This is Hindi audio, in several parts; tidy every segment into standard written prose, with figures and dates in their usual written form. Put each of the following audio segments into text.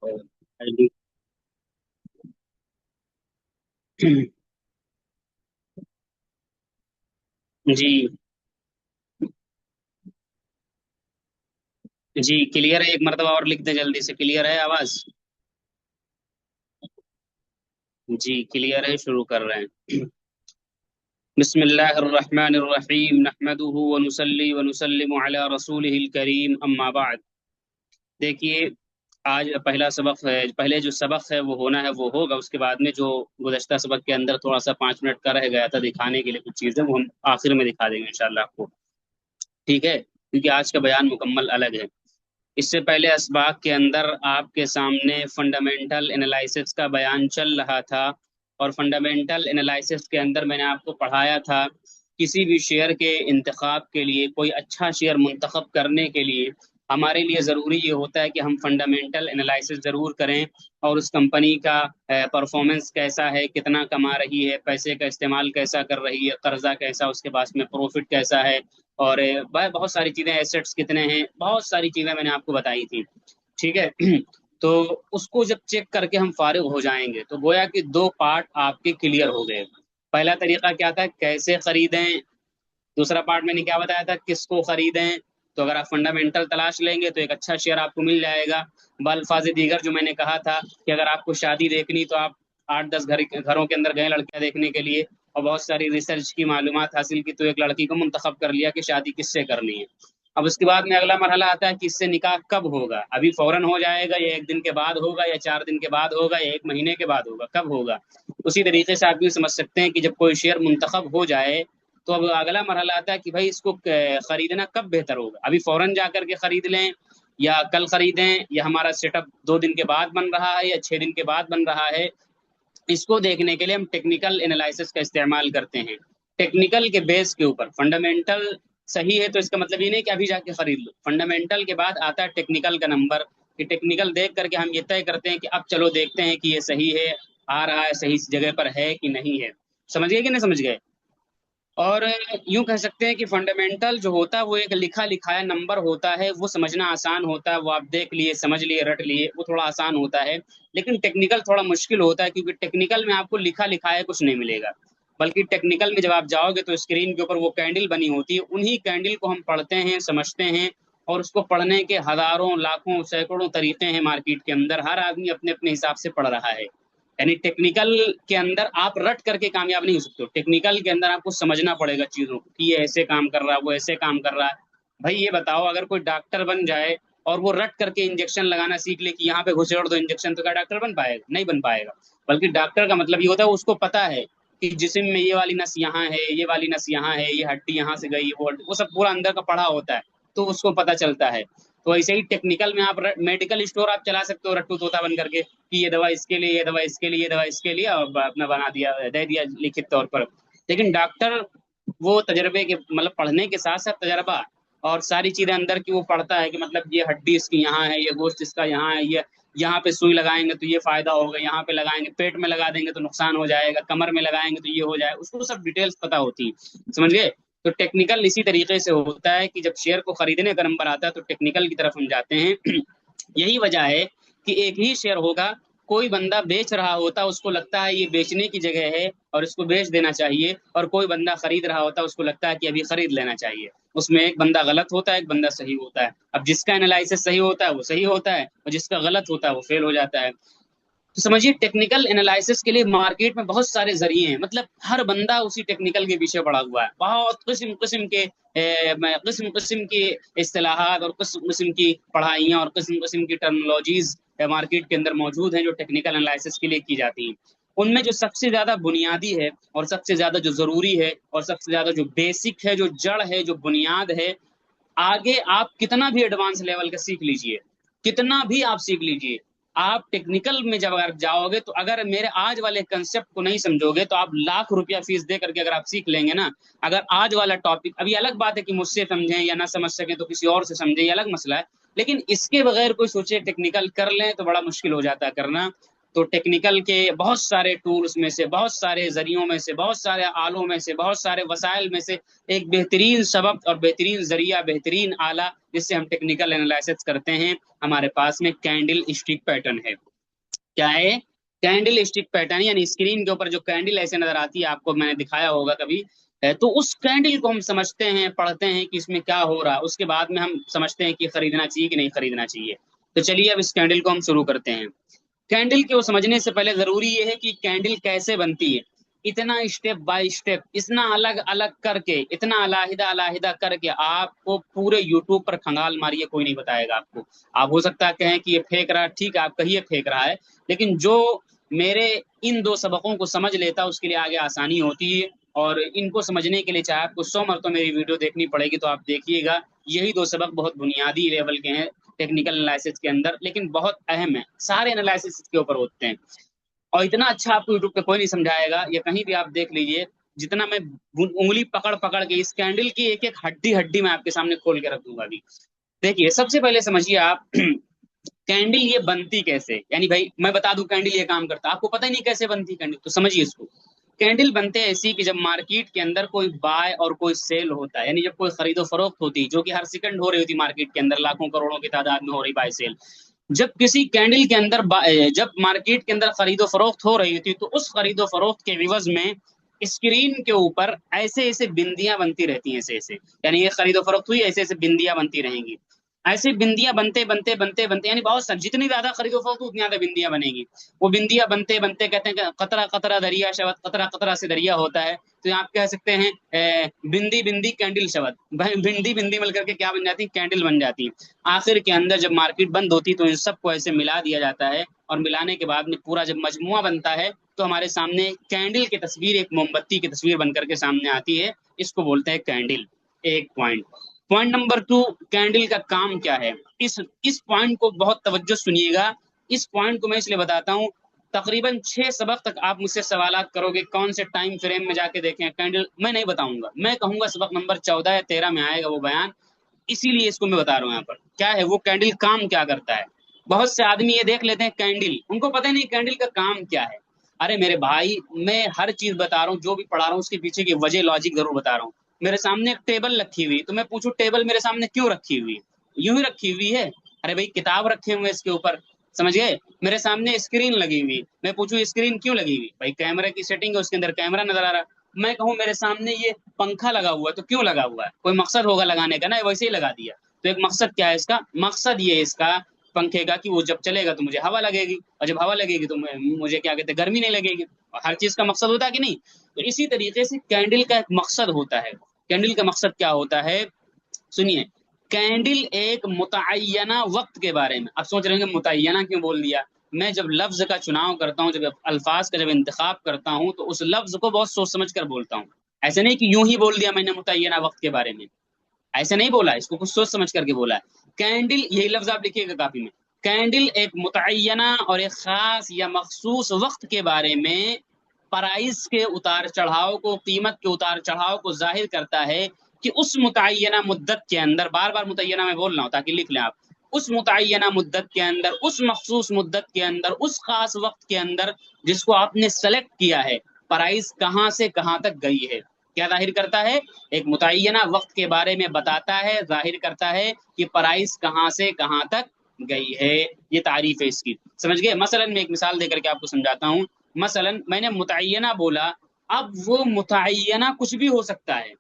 और जी जी क्लियर है। एक मरतबा और लिख दें जल्दी से। क्लियर है आवाज? जी क्लियर है। शुरू कर रहे हैं। बिस्मिल्लाहिर्रहमानिर्रहीम नहमदुहु व नुसल्ली व नुसल्लिमु अला रसूलिहिल करीम अम्मा बाद। देखिए, आज पहला सबक है। पहले जो सबक है वो होना है वो होगा, उसके बाद में जो गुज़श्ता सबक के अंदर थोड़ा सा 5 मिनट का रह गया था दिखाने के लिए कुछ चीज़ें, वो हम आखिर में दिखा देंगे इंशाल्लाह आपको। ठीक है, क्योंकि आज का बयान मुकम्मल अलग है। इससे पहले असबाक के अंदर आपके सामने फंडामेंटल एनालिसिस का बयान चल रहा था, और फंडामेंटल एनालिसिस के अंदर मैंने आपको पढ़ाया था किसी भी शेयर के इंतखाब के लिए, कोई अच्छा शेयर मुंतखब करने के लिए हमारे लिए ज़रूरी ये होता है कि हम फंडामेंटल एनालिसिस ज़रूर करें, और उस कंपनी का परफॉर्मेंस कैसा है, कितना कमा रही है, पैसे का इस्तेमाल कैसा कर रही है, कर्जा कैसा, उसके पास में प्रॉफिट कैसा है, और बहुत सारी चीजें, एसेट्स कितने हैं, बहुत सारी चीजें मैंने आपको बताई थी। ठीक है। तो उसको जब चेक करके हम फारिग हो जाएंगे तो गोया कि दो पार्ट आपके क्लियर हो गए। पहला तरीका क्या था, कैसे खरीदें। दूसरा पार्ट मैंने क्या बताया था, किसको खरीदें। तो अगर आप फंडामेंटल तलाश लेंगे तो एक अच्छा शेयर आपको मिल जाएगा। बल्फाज दीगर जो मैंने कहा था कि अगर आपको शादी देखनी तो आप 8-10 घरों के अंदर गए लड़कियां देखने के लिए, और बहुत सारी रिसर्च की मालूमात हासिल की, तो एक लड़की को मुंतखब कर लिया कि शादी किससे करनी है। अब उसके बाद में अगला मरहला आता है कि इससे निकाह कब होगा। अभी फौरन हो जाएगा, या 1 दिन के बाद होगा, या 4 दिन के बाद होगा, या 1 महीने के बाद होगा, कब होगा। उसी तरीके से आप भी समझ सकते हैं कि जब कोई शेयर मुंतखब हो जाए तो अब अगला मरहला आता है कि भाई इसको खरीदना कब बेहतर होगा। अभी फौरन जा करके खरीद लें, या कल खरीदें, या हमारा सेटअप 2 दिन के बाद बन रहा है या 6 दिन के बाद बन रहा है। इसको देखने के लिए हम टेक्निकल एनालिसिस का इस्तेमाल करते हैं। टेक्निकल के बेस के ऊपर फंडामेंटल सही है तो इसका मतलब ये नहीं कि अभी जाके खरीद लो। फंडामेंटल के बाद आता है टेक्निकल का नंबर, कि टेक्निकल देख करके हम ये तय करते हैं कि अब चलो देखते हैं कि ये सही है, आ रहा है, सही जगह पर है कि नहीं है। समझ गए कि नहीं समझ गए? और यूं कह सकते हैं कि फंडामेंटल जो होता है वो एक लिखा लिखाया नंबर होता है, वो समझना आसान होता है, वो आप देख लिए, समझ लिए, रट लिए, वो थोड़ा आसान होता है। लेकिन टेक्निकल थोड़ा मुश्किल होता है, क्योंकि टेक्निकल में आपको लिखा लिखाया कुछ नहीं मिलेगा। बल्कि टेक्निकल में जब आप जाओगे तो स्क्रीन के ऊपर वो कैंडल बनी होती है, उन्हीं कैंडल को हम पढ़ते हैं, समझते हैं। और उसको पढ़ने के हजारों, लाखों, सैकड़ों तरीके हैं मार्केट के अंदर, हर आदमी अपने अपने हिसाब से पढ़ रहा है। यानी टेक्निकल के अंदर आप रट करके कामयाब नहीं हो सकते हो। टेक्निकल के अंदर आपको समझना पड़ेगा चीजों को, कि ये ऐसे काम कर रहा है, वो ऐसे काम कर रहा है। भाई ये बताओ, अगर कोई डॉक्टर बन जाए और वो रट करके इंजेक्शन लगाना सीख ले कि यहाँ पे घुसेड़ दो इंजेक्शन, तो क्या डॉक्टर बन पाएगा? नहीं बन पाएगा। बल्कि डॉक्टर का मतलब ये होता है उसको पता है कि जिस्म में ये वाली नस यहाँ है, ये वाली नस यहाँ है, ये हड्डी यहाँ से गई, वो सब पूरा अंदर का पढ़ा होता है। तो उसको पता चलता है। तो ऐसे ही टेक्निकल में आप मेडिकल स्टोर आप चला सकते हो रट्टू तोता बन करके, कि ये दवा इसके लिए, ये दवा इसके लिए, ये दवा इसके लिए, और अपना बना दिया, दे दिया लिखित तौर पर। लेकिन डॉक्टर वो तजर्बे के, मतलब पढ़ने के साथ साथ तजर्बा और सारी चीजें अंदर की वो पढ़ता है, कि मतलब ये हड्डी इसकी यहाँ है, ये गोश्त इसका यहाँ है, ये यहाँ पे सुई लगाएंगे तो ये फायदा होगा, यहाँ पे लगाएंगे, पेट में लगा देंगे तो नुकसान हो जाएगा, कमर में लगाएंगे तो ये हो जाएगा, उसको सब डिटेल्स पता होती है। समझ गए? तो टेक्निकल इसी तरीके से होता है कि जब शेयर को खरीदने का नंबर आता है तो टेक्निकल की तरफ हम जाते हैं। यही वजह है कि एक ही शेयर होगा, कोई बंदा बेच रहा होता, उसको लगता है ये बेचने की जगह है और इसको बेच देना चाहिए, और कोई बंदा खरीद रहा होता, उसको लगता है कि अभी खरीद लेना चाहिए। उसमें एक बंदा गलत होता है, एक बंदा सही होता है। अब जिसका एनालिसिस सही होता है वो सही होता है, और जिसका गलत होता है वो फेल हो जाता है। तो समझिए, टेक्निकल एनालिसिस के लिए मार्केट में बहुत सारे जरिए हैं। मतलब हर बंदा उसी टेक्निकल के पीछे पड़ा हुआ है। बहुत किस्म किस्म के किस्म किस्म की इस्तेलाहात, और किस्म किस्म की पढ़ाइयाँ, और किस्म किस्म की टर्मिनोलॉजीज मार्केट के अंदर मौजूद हैं जो टेक्निकल एनालिसिस के लिए की जाती हैं। उनमें जो सबसे ज्यादा बुनियादी है, और सबसे ज्यादा जो जरूरी है, और सबसे ज्यादा जो बेसिक है, जो जड़ है, जो बुनियाद है, आगे आप कितना भी एडवांस लेवल का सीख लीजिए, कितना भी आप सीख लीजिए, आप टेक्निकल में जब अगर जाओगे तो अगर मेरे आज वाले कंसेप्ट को नहीं समझोगे तो आप लाख रुपया फीस दे करके अगर आप सीख लेंगे ना, अगर आज वाला टॉपिक, अभी अलग बात है कि मुझसे समझें या ना समझ सकें तो किसी और से समझें, ये अलग मसला है। लेकिन इसके बगैर कोई सोचे टेक्निकल कर लें तो बड़ा मुश्किल हो जाता है करना। तो टेक्निकल के बहुत सारे टूल्स में से, बहुत सारे जरियों में से, बहुत सारे आलों में से, बहुत सारे वसाइल में से एक बेहतरीन सबक और बेहतरीन जरिया, बेहतरीन आला जिससे हम टेक्निकल एनालिसिस करते हैं, हमारे पास में कैंडल स्टिक पैटर्न है। क्या है? कैंडल स्टिक पैटर्न, यानी स्क्रीन के ऊपर जो कैंडल ऐसे नजर आती है, आपको मैंने दिखाया होगा कभी। तो उस कैंडल को हम समझते हैं, पढ़ते हैं कि इसमें क्या हो रहा है, उसके बाद में हम समझते हैं कि खरीदना चाहिए कि नहीं खरीदना चाहिए। तो चलिए अब इस कैंडल को हम शुरू करते हैं। कैंडल को समझने से पहले जरूरी ये है कि कैंडल कैसे बनती है। इतना स्टेप बाय स्टेप, इतना अलग अलग करके, इतना अलाहिदा अलाहिदा करके आपको पूरे यूट्यूब पर खंगाल मारिए, कोई नहीं बताएगा आपको। आप हो सकता है कहें कि ये फेंक रहा है, ठीक है आप कहिए फेंक रहा है, लेकिन जो मेरे इन दो सबकों को समझ लेता है उसके लिए आगे आसानी होती है। और इनको समझने के लिए चाहे आपको 100 मरतबा मेरी वीडियो देखनी पड़ेगी तो आप देखिएगा। यही दो सबक बहुत बुनियादी लेवल के हैं टेक्निकल एनालिसिस के अंदर, लेकिन बहुत अहम है, सारे एनालिसिस के ऊपर होते हैं। और इतना अच्छा आपको यूट्यूब पे कोई नहीं समझाएगा, या कहीं भी आप देख लीजिए, जितना मैं उंगली पकड़ पकड़ के इस कैंडल की एक एक हड्डी हड्डी मैं आपके सामने खोल के रख दूंगा अभी। देखिए सबसे पहले समझिए आप कैंडल ये बनती कैसे, यानी भाई मैं बता दूं कैंडल ये काम करता, आपको पता ही नहीं कैसे बनती कैंडल, तो समझिए इसको। कैंडल बनते हैं ऐसी कि जब मार्केट के अंदर कोई बाय और कोई सेल होता है, यानी जब कोई खरीदो फरोख्त होती है, जो कि हर सेकंड हो रही होती मार्केट के अंदर, लाखों करोड़ों की तादाद में हो रही बाय सेल। जब किसी कैंडल के अंदर जब मार्केट के अंदर खरीदो फरोख्त हो रही थी, तो उस खरीदो फरोख्त के विवज में स्क्रीन के ऊपर ऐसे ऐसे बिंदियां बनती रहती हैं, ऐसे ऐसे, यानी ये खरीदो फरोख्त हुई, ऐसे ऐसे बिंदियां बनती रहेंगी। ऐसे बिंदियां बनते बनते बनते बनते, यानी बहुत सारी, जितनी ज्यादा खरीदो फरोख्त उतनी ज्यादा बिंदियां बनेगी। वो बिंदियां बनते बनते, कहते हैं कि कतरा कतरा दरिया शबद, कतरा कतरा से दरिया होता है। तो आप कह सकते हैं बिंदी बिंदी कैंडल शबद, बिंदी बिंदी मिलकर के क्या बन जाती है, कैंडल बन जाती है। आखिर के अंदर जब मार्केट बंद होती तो इन सबको ऐसे मिला दिया जाता है, और मिलाने के बाद में पूरा जब मजमुआ बनता है तो हमारे सामने कैंडल की तस्वीर, एक मोमबत्ती की तस्वीर बनकर के सामने आती है। इसको बोलते हैं कैंडल। एक पॉइंट। पॉइंट नंबर 2, कैंडल का काम क्या है। इस पॉइंट को बहुत तवज्जो सुनिएगा। इस पॉइंट को मैं इसलिए बताता हूँ, तकरीबन 6 सबक तक आप मुझसे सवालात करोगे कौन से टाइम फ्रेम में जाके देखें कैंडल, मैं नहीं बताऊंगा, मैं कहूंगा सबक नंबर 14 या 13 में आएगा वो बयान। इसीलिए इसको मैं बता रहा हूँ यहाँ पर क्या है वो कैंडल काम क्या करता है। बहुत से आदमी ये देख लेते हैं कैंडल, उनको पता ही नहीं कैंडल का काम क्या है। अरे मेरे भाई, मैं हर चीज बता रहा हूँ, जो भी पढ़ा रहा हूँ उसके पीछे की वजह लॉजिक जरूर बता रहा हूँ। मेरे सामने एक टेबल रखी हुई, तो मैं पूछूं टेबल मेरे सामने क्यों रखी हुई है, यूं ही रखी हुई है। अरे भाई किताब रखे हुए इसके ऊपर, समझ गए। मेरे सामने स्क्रीन लगी हुई, मैं पूछूं स्क्रीन क्यों लगी हुई, भाई कैमरे की सेटिंग है, उसके अंदर कैमरा नजर आ रहा। मैं कहूं मेरे सामने ये पंखा लगा हुआ है, तो क्यों लगा हुआ है, कोई मकसद होगा लगाने का ना, वैसे ही लगा दिया। तो एक मकसद क्या है इसका, मकसद ये है इसका पंखे का कि वो जब चलेगा तो मुझे हवा लगेगी, और जब हवा लगेगी तो मुझे क्या कहते हैं, गर्मी नहीं लगेगी। और हर चीज का मकसद होता है कि नहीं। तो इसी तरीके से कैंडल का एक मकसद होता है। कैंडल का मकसद क्या होता है, सुनिए। कैंडल एक मुतय्यना वक्त के बारे में, अब सोच रहे होंगे मुतय्यना क्यों बोल दिया। मैं जब लफ्ज का चुनाव करता हूँ, जब अल्फाज का जब इंतखाब करता हूँ, तो उस लफ्ज को बहुत सोच समझ कर बोलता हूँ। ऐसे नहीं कि यूं ही बोल दिया मैंने मुतय्यना वक्त के बारे में, ऐसे नहीं बोला, इसको कुछ सोच समझ करके बोला है। कैंडल, यही लफ्ज आप लिखिएगा कापी में। कैंडल एक मुतय्यना और एक खास या मखसूस वक्त के बारे में प्राइस के उतार चढ़ाव को, कीमत के उतार चढ़ाव को जाहिर करता है कि उस मुतय्यना मुद्दत के अंदर, बार बार मुतय्यना में बोल रहा हूं ताकि लिख लें आप, उस मुतय्यना मुद्दत के अंदर, उस मखसूस मुद्दत के अंदर, उस खास वक्त के अंदर जिसको आपने सेलेक्ट किया है, प्राइस कहां से कहां तक गई है। क्या जाहिर करता है, एक मुतय्यना वक्त के बारे में बताता है, जाहिर करता है कि प्राइस कहां से कहां तक गई है। ये तारीफ है इसकी, समझ गए। मसलन मैं एक मिसाल देकर के आपको समझाता हूँ। मसलन मैंने मुतय्यना बोला, अब वो मुतय्यना कुछ भी हो सकता है,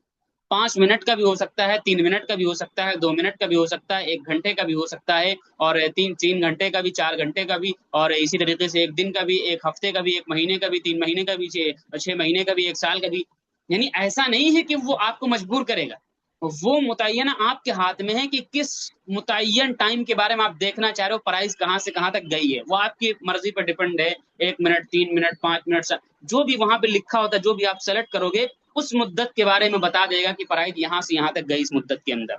5 मिनट का भी हो सकता है, 3 मिनट का भी हो सकता है, 2 मिनट का भी हो सकता है, 1 घंटे का भी हो सकता है, और तीन तीन घंटे का भी, 4 घंटे का भी, और इसी तरीके से 1 दिन का भी, 1 हफ्ते का भी, 1 महीने का भी, 3 महीने का भी, 6 महीने का भी, 1 साल का भी। यानी ऐसा नहीं है कि वो आपको मजबूर करेगा, वो मुतय्यना आपके हाथ में है कि किस मुतय्यन टाइम के बारे में आप देखना चाह रहे हो, प्राइस कहां से कहां तक गई है, वो आपकी मर्जी पर डिपेंड है। 1 मिनट, 3 मिनट, 5 मिनट, जो भी वहां पे लिखा होता है, जो भी आप सेलेक्ट करोगे, उस मुद्दत के बारे में बता देगा कि प्राइस यहां से यहां तक गई इस मुद्दत के अंदर।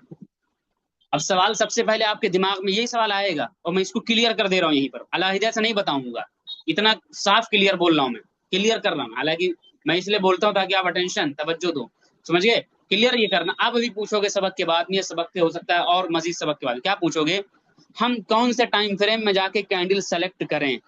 अब सवाल सबसे पहले आपके दिमाग में यही सवाल आएगा, और मैं इसको क्लियर कर दे रहा हूँ यहीं पर, अलहिदा से नहीं बताऊंगा, इतना साफ क्लियर बोल रहा हूँ, मैं क्लियर कर रहा हूँ। हालांकि मैं इसलिए बोलता हूँ ताकि आप अटेंशन, तवज्जो दो, समझ गए। क्लियर ये करना। आप अभी पूछोगे सबक के बाद में, ये सबक के हो सकता है और मजीद सबक के बाद क्या पूछोगे, हम कौन से टाइम फ्रेम में जाके कैंडल सेलेक्ट करें।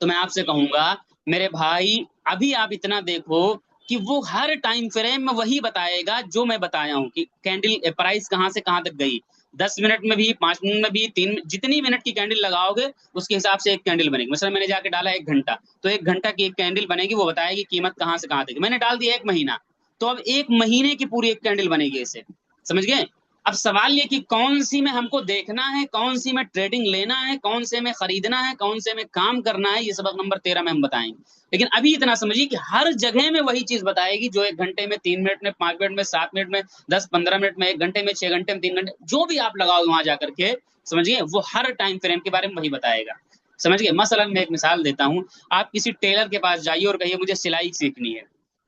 तो मैं आपसे कहूंगा मेरे भाई, अभी आप इतना देखो कि वो हर टाइम फ्रेम में वही बताएगा जो मैं बताया हूँ कि कैंडल प्राइस कहाँ से कहाँ तक गई। 10 मिनट में भी, 5 मिनट में भी, तीन, जितनी मिनट की कैंडल लगाओगे उसके हिसाब से एक कैंडल बनेगी। मतलब मैंने जाके डाला 1 घंटा, तो 1 घंटा की एक कैंडल बनेगी, वो बताएगी कीमत कहाँ से कहाँ तक। मैंने डाल दिया 1 महीना, तो अब 1 महीने की पूरी एक कैंडल बनेगी ऐसे। समझ गए? अब सवाल ये कि कौन सी में हमको देखना है, कौन सी में ट्रेडिंग लेना है, कौन से में खरीदना है, कौन से में काम करना है, ये सबक नंबर 13 में हम बताएंगे। लेकिन अभी इतना समझिए कि हर जगह में वही चीज बताएगी जो 1 घंटे में, 3 मिनट में, 5 मिनट में, 7 मिनट में, 10-15 मिनट में, 1 घंटे में, 6 घंटे में, 3 घंटे, जो भी आप लगाओगे वहां जाकर के, समझिए वो हर टाइम फ्रेम के बारे में वही बताएगा। समझ गए? मसलन मैं एक मिसाल देता हूँ, आप किसी टेलर के पास जाइए और कहिए मुझे सिलाई सीखनी है।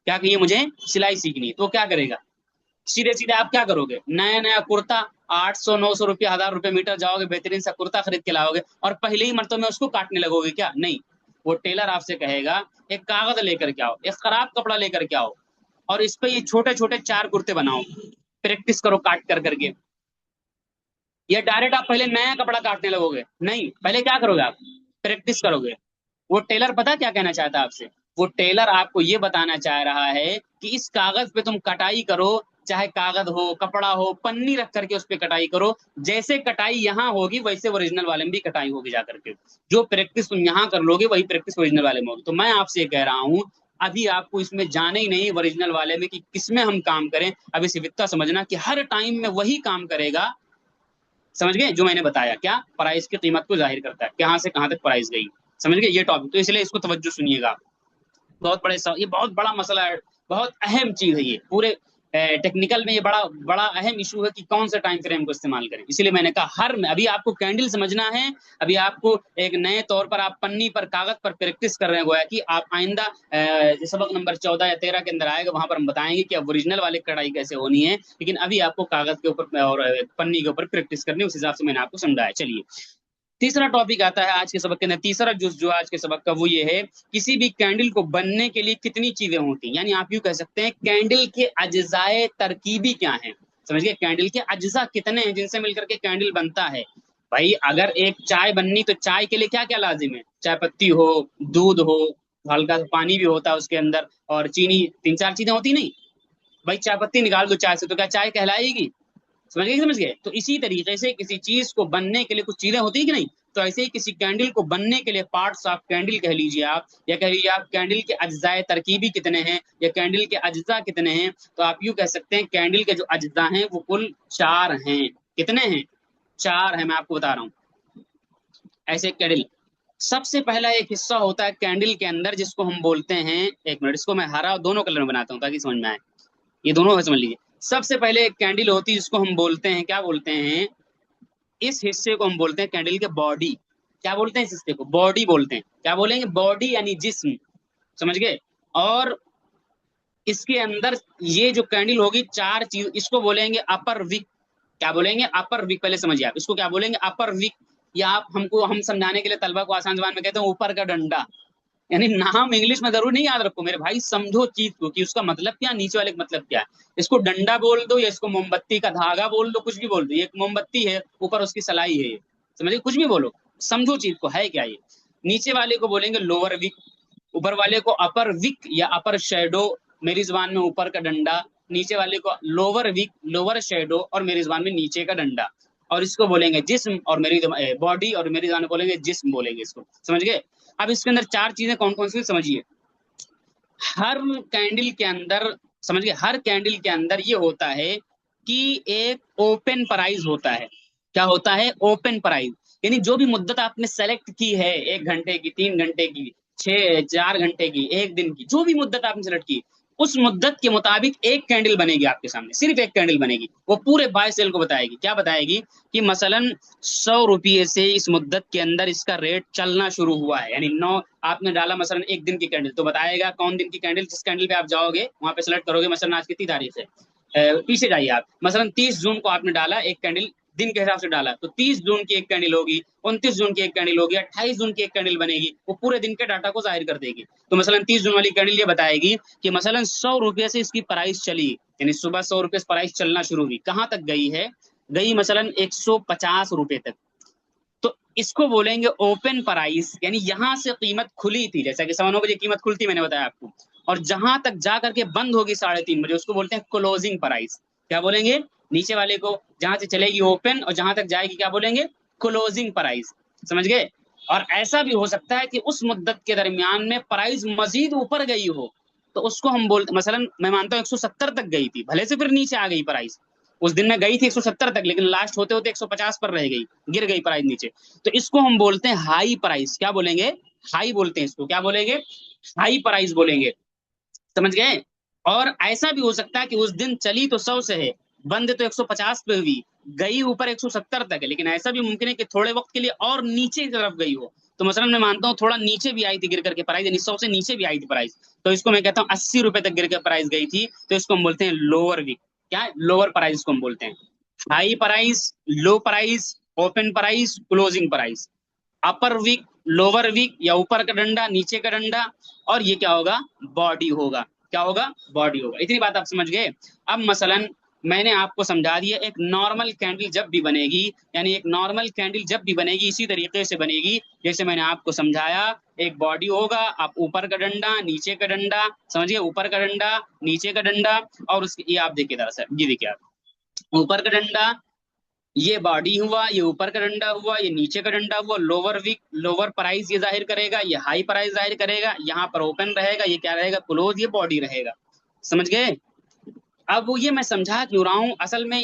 क्या कहिए? मुझे सिलाई सीखनी है। तो क्या करेगा? सीधे सीधे आप क्या करोगे? नया नया कुर्ता 800-900 रुपया, 1000 रुपये मीटर जाओगे, बेहतरीन सा कुर्ता खरीद के लाओगे और पहले ही मर्तबे में उसको काटने लगोगे क्या? नहीं। वो टेलर आपसे कहेगा एक कागज लेकर के आओ, एक खराब कपड़ा लेकर के आओ और इस पे ये छोटे छोटे 4 कुर्ते बनाओ, प्रैक्टिस करो काट कर करके। या डायरेक्ट आप पहले नया कपड़ा काटने लगोगे? नहीं, पहले क्या करोगे आप? प्रैक्टिस करोगे। वो टेलर पता क्या कहना चाहता है आपसे? वो टेलर आपको ये बताना चाह रहा है कि इस कागज पे तुम कटाई करो, चाहे कागज हो, कपड़ा हो, पन्नी रख करके उस पे कटाई करो। जैसे कटाई यहाँ होगी वैसे ओरिजिनल वाले में भी कटाई होगी जाकर के। जो प्रैक्टिस तुम यहाँ कर लोगे वही प्रैक्टिस ओरिजिनल वाले में होगी। तो मैं आपसे ये कह रहा हूँ, अभी आपको इसमें जाने ही नहीं ओरिजिनल वाले में कि किसमें हम काम करें। अभी सिर्फ इतना समझना कि हर टाइम में वही काम करेगा। समझ गए? जो मैंने बताया क्या प्राइस की कीमत को जाहिर करता है, कहाँ से कहाँ तक प्राइस गई। समझ गए? ये टॉपिक, तो इसलिए इसको तवज्जो सुनिएगा। बहुत ये बहुत बड़ा मसला है, बहुत अहम चीज है ये पूरे टेक्निकल में। ये बड़ा बड़ा अहम इशू है कि कौन सा टाइम फ्रेम को इस्तेमाल करें। इसीलिए मैंने कहा हर में अभी आपको कैंडल समझना है। अभी आपको एक नए तौर पर आप पन्नी पर, कागज पर प्रैक्टिस कर रहे हैं, गोया कि आप आइंदा सबक नंबर 14 या 13 के अंदर आएगा, वहां पर हम बताएंगे कि अब ओरिजिनल वाले कढ़ाई कैसे होनी है। लेकिन अभी आपको कागज के ऊपर और पन्नी के ऊपर प्रैक्टिस करनी है, उस हिसाब से मैंने आपको समझाया। चलिए, तीसरा टॉपिक आता है आज के सबक के अंदर। तीसरा जो आज के सबक का वो ये है, किसी भी कैंडल को बनने के लिए कितनी चीजें होती हैं। यानी आप यूं कह सकते हैं कैंडल के अज्जाए तरकीबी क्या हैं। समझ गए? कैंडल के अज्जा कितने हैं जिनसे मिलकर के कैंडल बनता है। भाई अगर एक चाय बननी तो चाय के लिए क्या क्या लाजिम है? चाय पत्ती हो, दूध हो, हल्का सा पानी भी होता है उसके अंदर, और चीनी, 3-4 चीजें होती नहीं। भाई चाय पत्ती निकाल दो चाय से तो क्या चाय कहलाएगी? समझ गए? समझ गए? तो इसी तरीके से किसी चीज को बनने के लिए कुछ चीजें होती है कि नहीं, तो ऐसे ही किसी कैंडल को बनने के लिए पार्ट्स ऑफ कैंडल कह लीजिए आप, या कह लीजिए आप कैंडल के अज्जाए तरकीबी कितने हैं, या कैंडल के अज्जा कितने हैं। तो आप यूं कह सकते हैं कैंडल के जो अज्जा हैं वो कुल 4 हैं। कितने हैं? 4 हैं, मैं आपको बता रहा हूँ। ऐसे कैंडल, सबसे पहला एक हिस्सा होता है कैंडल के अंदर जिसको हम बोलते हैं, एक मिनट, इसको मैं हरा दोनों कलर में बनाता हूँ ताकि समझ में आए। ये दोनों है, समझ लीजिए। सबसे पहले एक कैंडल होती है जिसको हम बोलते हैं, क्या बोलते हैं, इस हिस्से को हम बोलते हैं कैंडल के बॉडी। क्या बोलते हैं इस हिस्से को? बॉडी बोलते हैं। क्या बोलेंगे? बॉडी यानी जिस्म। समझ गए? और इसके अंदर ये जो कैंडल होगी 4 चीज, इसको बोलेंगे अपर विक। क्या बोलेंगे? अपर विक। पहले समझिए आप इसको क्या बोलेंगे, अपर विक। या आप हमको, हम समझाने के लिए तलबा को आसान जबान में कहते हैं ऊपर का डंडा। यानी नाम इंग्लिश में जरूर नहीं याद रखो मेरे भाई, समझो चीज को कि उसका मतलब क्या, नीचे वाले का मतलब क्या है। इसको डंडा बोल दो या इसको मोमबत्ती का धागा बोल दो, कुछ भी बोल दो। ये एक मोमबत्ती है, ऊपर उसकी सलाई है, समझिए, कुछ भी बोलो, समझो चीज को है क्या ये। नीचे वाले को बोलेंगे लोअर विक, ऊपर वाले को अपर विक या अपर शेडो, मेरी जुबान में ऊपर का डंडा। नीचे वाले को लोअर विक, लोअर शेडो, और मेरी जुबान में नीचे का डंडा। और इसको बोलेंगे जिस्म, और मेरी बॉडी, और मेरी जुबान में बोलेंगे जिस्म बोलेंगे इसको। समझ गए? अब इसके अंदर 4 चीजें कौन कौन सी समझिए। हर कैंडल के अंदर, समझिए, हर कैंडल के अंदर ये होता है कि एक ओपन प्राइस होता है। क्या होता है? Open price. यानी जो भी मुद्दत आपने सेलेक्ट की है, 1 घंटे की, 3 घंटे की, 4 घंटे की, एक दिन की, जो भी मुद्दत आपने सेलेक्ट की, उस मुद्दत के मुताबिक एक कैंडल बनेगी आपके सामने, सिर्फ एक कैंडल बनेगी। वो पूरे बाय सेल को बताएगी। क्या बताएगी? कि मसलन 100 रुपये से इस मुद्दत के अंदर इसका रेट चलना शुरू हुआ है। यानी 9 आपने डाला मसलन एक दिन की कैंडल, तो बताएगा कौन दिन की कैंडल। जिस कैंडल पे आप जाओगे वहां पे सेलेक्ट करोगे, मसलन आज कितनी तारीख है, पीछे जाइए आप, मसलन 30 जून को आपने डाला एक कैंडल, दिन के हिसाब से डाला, तो 30 जून की एक कैंडल होगी, 29 जून की एक कैंडल होगी, 28 जून की एक कैंडल बनेगी। वो पूरे दिन के डाटा को जाहिर कर देगी। तो मसलन 30 जून वाली कैंडल ये बताएगी कि मसलन 100 रुपये से इसकी प्राइस चली, यानी सुबह 100 रुपये से प्राइस चलना शुरू हुई, कहाँ तक गई है? गई मसलन 150 रुपये तक। तो इसको बोलेंगे ओपन प्राइस, यानी यहां से कीमत खुली थी, जैसा कि 9:15 कीमत खुलती मैंने बताया आपको, और जहां तक जा करके बंद होगी 3:30 बजे, उसको बोलते हैं क्लोजिंग प्राइस। क्या बोलेंगे? नीचे वाले को जहां से चलेगी ओपन और जहां तक जाएगी क्या बोलेंगे? Closing price. समझ गए? और ऐसा भी हो सकता है कि उस मुद्दत के दरमियान में प्राइस मजीद ऊपर गई हो, तो उसको हम बोलते, मसलन मैं मानता हूँ 170 तक गई थी, भले से फिर नीचे आ गई प्राइस, उस दिन में गई थी 170 तक, लेकिन लास्ट होते होते 150 पर रह गई, गिर गई प्राइस नीचे, तो इसको हम बोलते हैं हाई प्राइस। क्या बोलेंगे? हाई बोलते हैं इसको। क्या बोलेंगे? हाई प्राइस बोलेंगे। समझ गए? और ऐसा भी हो सकता है कि उस दिन चली तो 100 से है, बंद तो 150 पे हुई, गई ऊपर 170 तक है, लेकिन ऐसा भी मुमकिन है कि थोड़े वक्त के लिए और नीचे की तरफ गई हो। तो मसलन मैं मानता हूँ थोड़ा नीचे भी आई थी गिर करके प्राइस, यानी 100 से नीचे भी आई थी प्राइस, तो इसको मैं कहता हूँ 80 रुपए तक गिर के प्राइस गई थी, तो इसको हम बोलते हैं लोअर वीक। क्या है? लोअर प्राइस को हम बोलते हैं। High price, low price, open price, closing price, upper wick, lower wick, या ऊपर का डंडा नीचे का डंडा, और ये क्या होगा? बॉडी होगा। क्या होगा? बॉडी होगा। इतनी बात आप समझ गए? अब मसलन मैंने आपको समझा दिया, एक नॉर्मल कैंडल जब भी बनेगी, यानी एक नॉर्मल कैंडल जब भी बनेगी इसी तरीके से बनेगी जैसे मैंने आपको समझाया। एक बॉडी होगा, आप ऊपर का डंडा नीचे का डंडा, समझिए, ऊपर का डंडा नीचे का डंडा, और उसके ये आप देखिए दरअसल, ये देखिए आप, ऊपर का डंडा, ये बॉडी हुआ, ये ऊपर का डंडा हुआ, ये नीचे का डंडा हुआ, लोअर वीक, लोअर प्राइस ये जाहिर करेगा, ये हाई प्राइस जाहिर करेगा, यहाँ पर ओपन रहेगा, ये क्या रहेगा? क्लोज, ये बॉडी रहेगा। समझ गए? अब वो ये मैं समझा क्यों रहा हूँ असल में,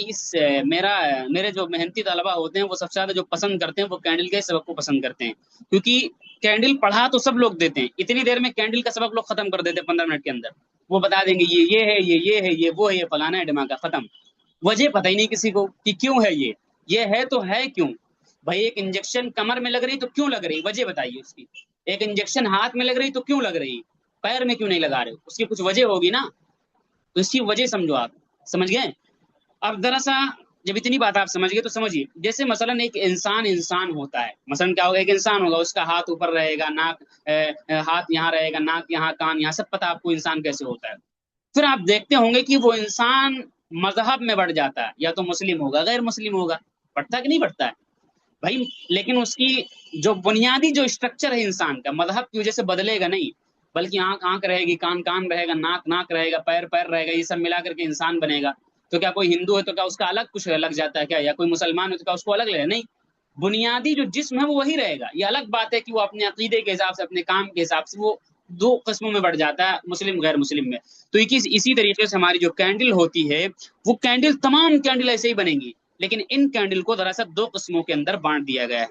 मेरे जो मेहनती तलबा होते हैं वो सबसे ज्यादा जो पसंद करते हैं वो कैंडल के सबक को पसंद करते हैं, क्योंकि कैंडल पढ़ा तो सब लोग देते हैं, इतनी देर में कैंडल का सबक लोग खत्म कर देते हैं 15 मिनट के अंदर। वो बता देंगे ये है, ये है, ये वो है, ये फलाना है, दिमाग का खत्म। वजह पता ही नहीं किसी को कि क्यों है ये है तो है क्यों? भाई एक इंजेक्शन कमर में लग रही तो क्यों लग रही, वजह बताइए उसकी। एक इंजेक्शन हाथ में लग रही तो क्यों लग रही, पैर में क्यों नहीं लगा रहे हो? उसकी कुछ वजह होगी ना, तो इसकी वजह समझो आप। समझ गए? अब दरअसल जब इतनी बात आप समझ गए तो समझिए, जैसे मसलन एक इंसान इंसान होता है, मसलन क्या होगा? एक इंसान होगा, उसका हाथ ऊपर रहेगा, नाक हाथ यहाँ रहेगा, नाक यहाँ, कान यहाँ, सब पता आपको इंसान कैसे होता है। फिर आप देखते होंगे कि वो इंसान मजहब में बढ़ जाता है, या तो मुस्लिम होगा, गैर मुस्लिम होगा, बढ़ता है कि नहीं बढ़ता है भाई? लेकिन उसकी जो बुनियादी जो स्ट्रक्चर है इंसान का, मजहब की वजह से बदलेगा नहीं, बल्कि आंख आंख रहेगी, कान कान रहेगा, नाक नाक रहेगा, पैर पैर रहेगा, ये सब मिला करके इंसान बनेगा। तो क्या कोई हिंदू है तो क्या उसका अलग कुछ लग जाता है क्या? या कोई मुसलमान है तो क्या उसको अलग लगेगा? नहीं, बुनियादी जो जिस्म है वो वही रहेगा। ये अलग बात है कि वो अपने अकीदे के हिसाब से, अपने काम के हिसाब से वो दो किस्मों में बढ़ जाता है, मुस्लिम गैर मुस्लिम में। तो इसी तरीके से हमारी जो कैंडल होती है, वो कैंडल, तमाम कैंडल ऐसे ही बनेंगी, लेकिन इन कैंडल को दरअसल दो किस्मों के अंदर बांट दिया गया है।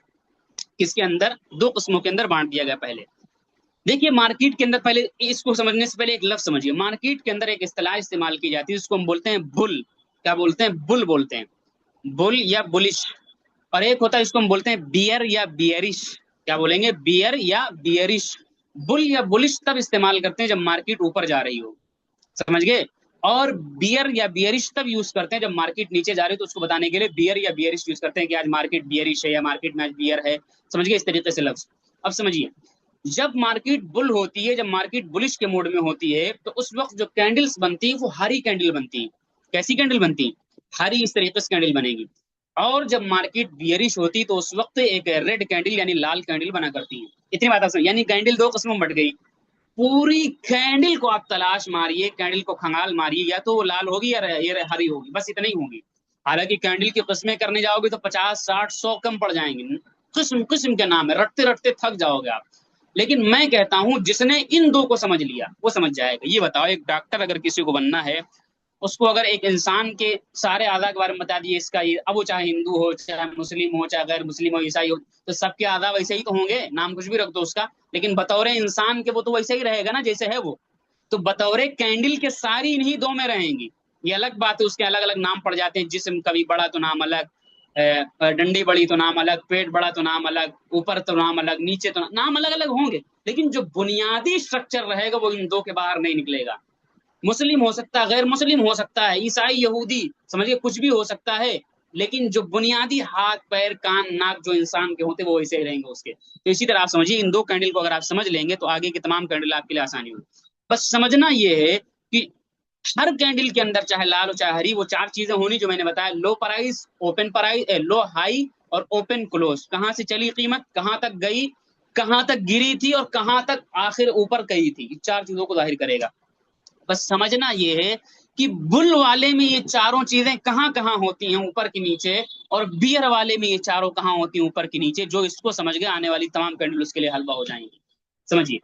किसके अंदर? दो किस्मों के अंदर बांट दिया गया। पहले देखिए, मार्केट के अंदर, पहले इसको समझने से पहले एक लफ्ज समझिए। मार्केट के अंदर एक इस्तेलाह इस्तेमाल की जाती है, उसको हम बोलते हैं बुल। क्या बोलते हैं? बुल बोलते हैं, बुल या बुलिश। और एक होता है इसको हम बोलते हैं बियर या बियरिश। क्या बोलेंगे? बियर या बियरिश। बुल या बुलिश तब इस्तेमाल करते हैं जब मार्केट ऊपर जा रही हो। समझ गए? और बियर या बियरिश तब यूज करते हैं जब मार्केट नीचे जा रही है, तो उसको बताने के लिए बियर या बियरिश यूज करते हैं कि आज मार्केट बियरिश है या मार्केट में आज बियर है। समझ गए? इस तरीके से लफ्ज। अब समझिए, जब मार्केट बुल होती है, जब मार्केट बुलिश के मूड में होती है, तो उस वक्त जो कैंडल्स बनती है वो हरी कैंडल बनती है। कैसी कैंडल बनती है? हरी, इस तरीके से कैंडल बनेगी। और जब मार्केट बियरिश होती तो उस वक्त एक रेड कैंडल यानी लाल कैंडल बना करती है। इतनी बात आप समझ, यानी कैंडल दो किस्मों में बट गई। पूरी कैंडल को आप तलाश मारिए, कैंडल को खंगाल मारिए, या तो वो लाल होगी या हरी होगी, बस इतना ही होगी। हालांकि कैंडल की किस्में करने जाओगे तो 50 60 100 कम पड़ जाएंगे, किस्म किस्म के नाम है, रटते रटते थक जाओगे आप। लेकिन मैं कहता हूं जिसने इन दो को समझ लिया वो समझ जाएगा। ये बताओ, एक डॉक्टर अगर किसी को बनना है, उसको अगर एक इंसान के सारे आधा के बारे में बता दिए, इसका ये, अब वो चाहे हिंदू हो, चाहे मुस्लिम हो, चाहे गैर मुस्लिम हो, ईसाई हो, तो सबके आधा वैसे ही तो होंगे, नाम कुछ भी रख दो उसका, लेकिन बतौर इंसान के वो तो वैसे ही रहेगा ना जैसे है वो। तो बतौर कैंडल के सारी इन्हीं दो में रहेंगी। ये अलग बात है, उसके अलग अलग नाम पड़ जाते हैं, जिस्म कभी बड़ा तो नाम अलग, डंडी बड़ी तो नाम अलग, पेट बड़ा तो नाम अलग, ऊपर तो नाम अलग, नीचे तो नाम अलग अलग होंगे, लेकिन जो बुनियादी स्ट्रक्चर रहेगा वो इन दो के बाहर नहीं निकलेगा। मुस्लिम हो सकता है, गैर मुस्लिम हो सकता है, ईसाई, यहूदी, समझिए कुछ भी हो सकता है, लेकिन जो बुनियादी हाथ पैर कान नाक जो इंसान के होते हैं वो वैसे ही रहेंगे उसके। तो इसी तरह आप समझिए, इन दो कैंडल को अगर आप समझ लेंगे तो आगे की तमाम कैंडल आपके लिए आसानी होगी। बस समझना ये है कि हर कैंडल के अंदर, चाहे लाल हो चाहे हरी, वो चार चीजें होनी जो मैंने बताया: लो प्राइस, ओपन प्राइस, लो हाई, और ओपन क्लोज, कहाँ से चली कीमत, कहाँ तक गई, कहाँ तक गिरी थी और कहाँ तक आखिर ऊपर गई थी, चार चीजों को जाहिर करेगा। बस समझना ये है कि बुल वाले में ये चारों चीजें कहाँ कहाँ होती हैं, ऊपर के नीचे, और बियर वाले में ये चारों कहाँ होती हैं, ऊपर के नीचे। जो इसको समझ गए आने वाली तमाम कैंडल उसके लिए हलवा हो जाएंगी। समझिए,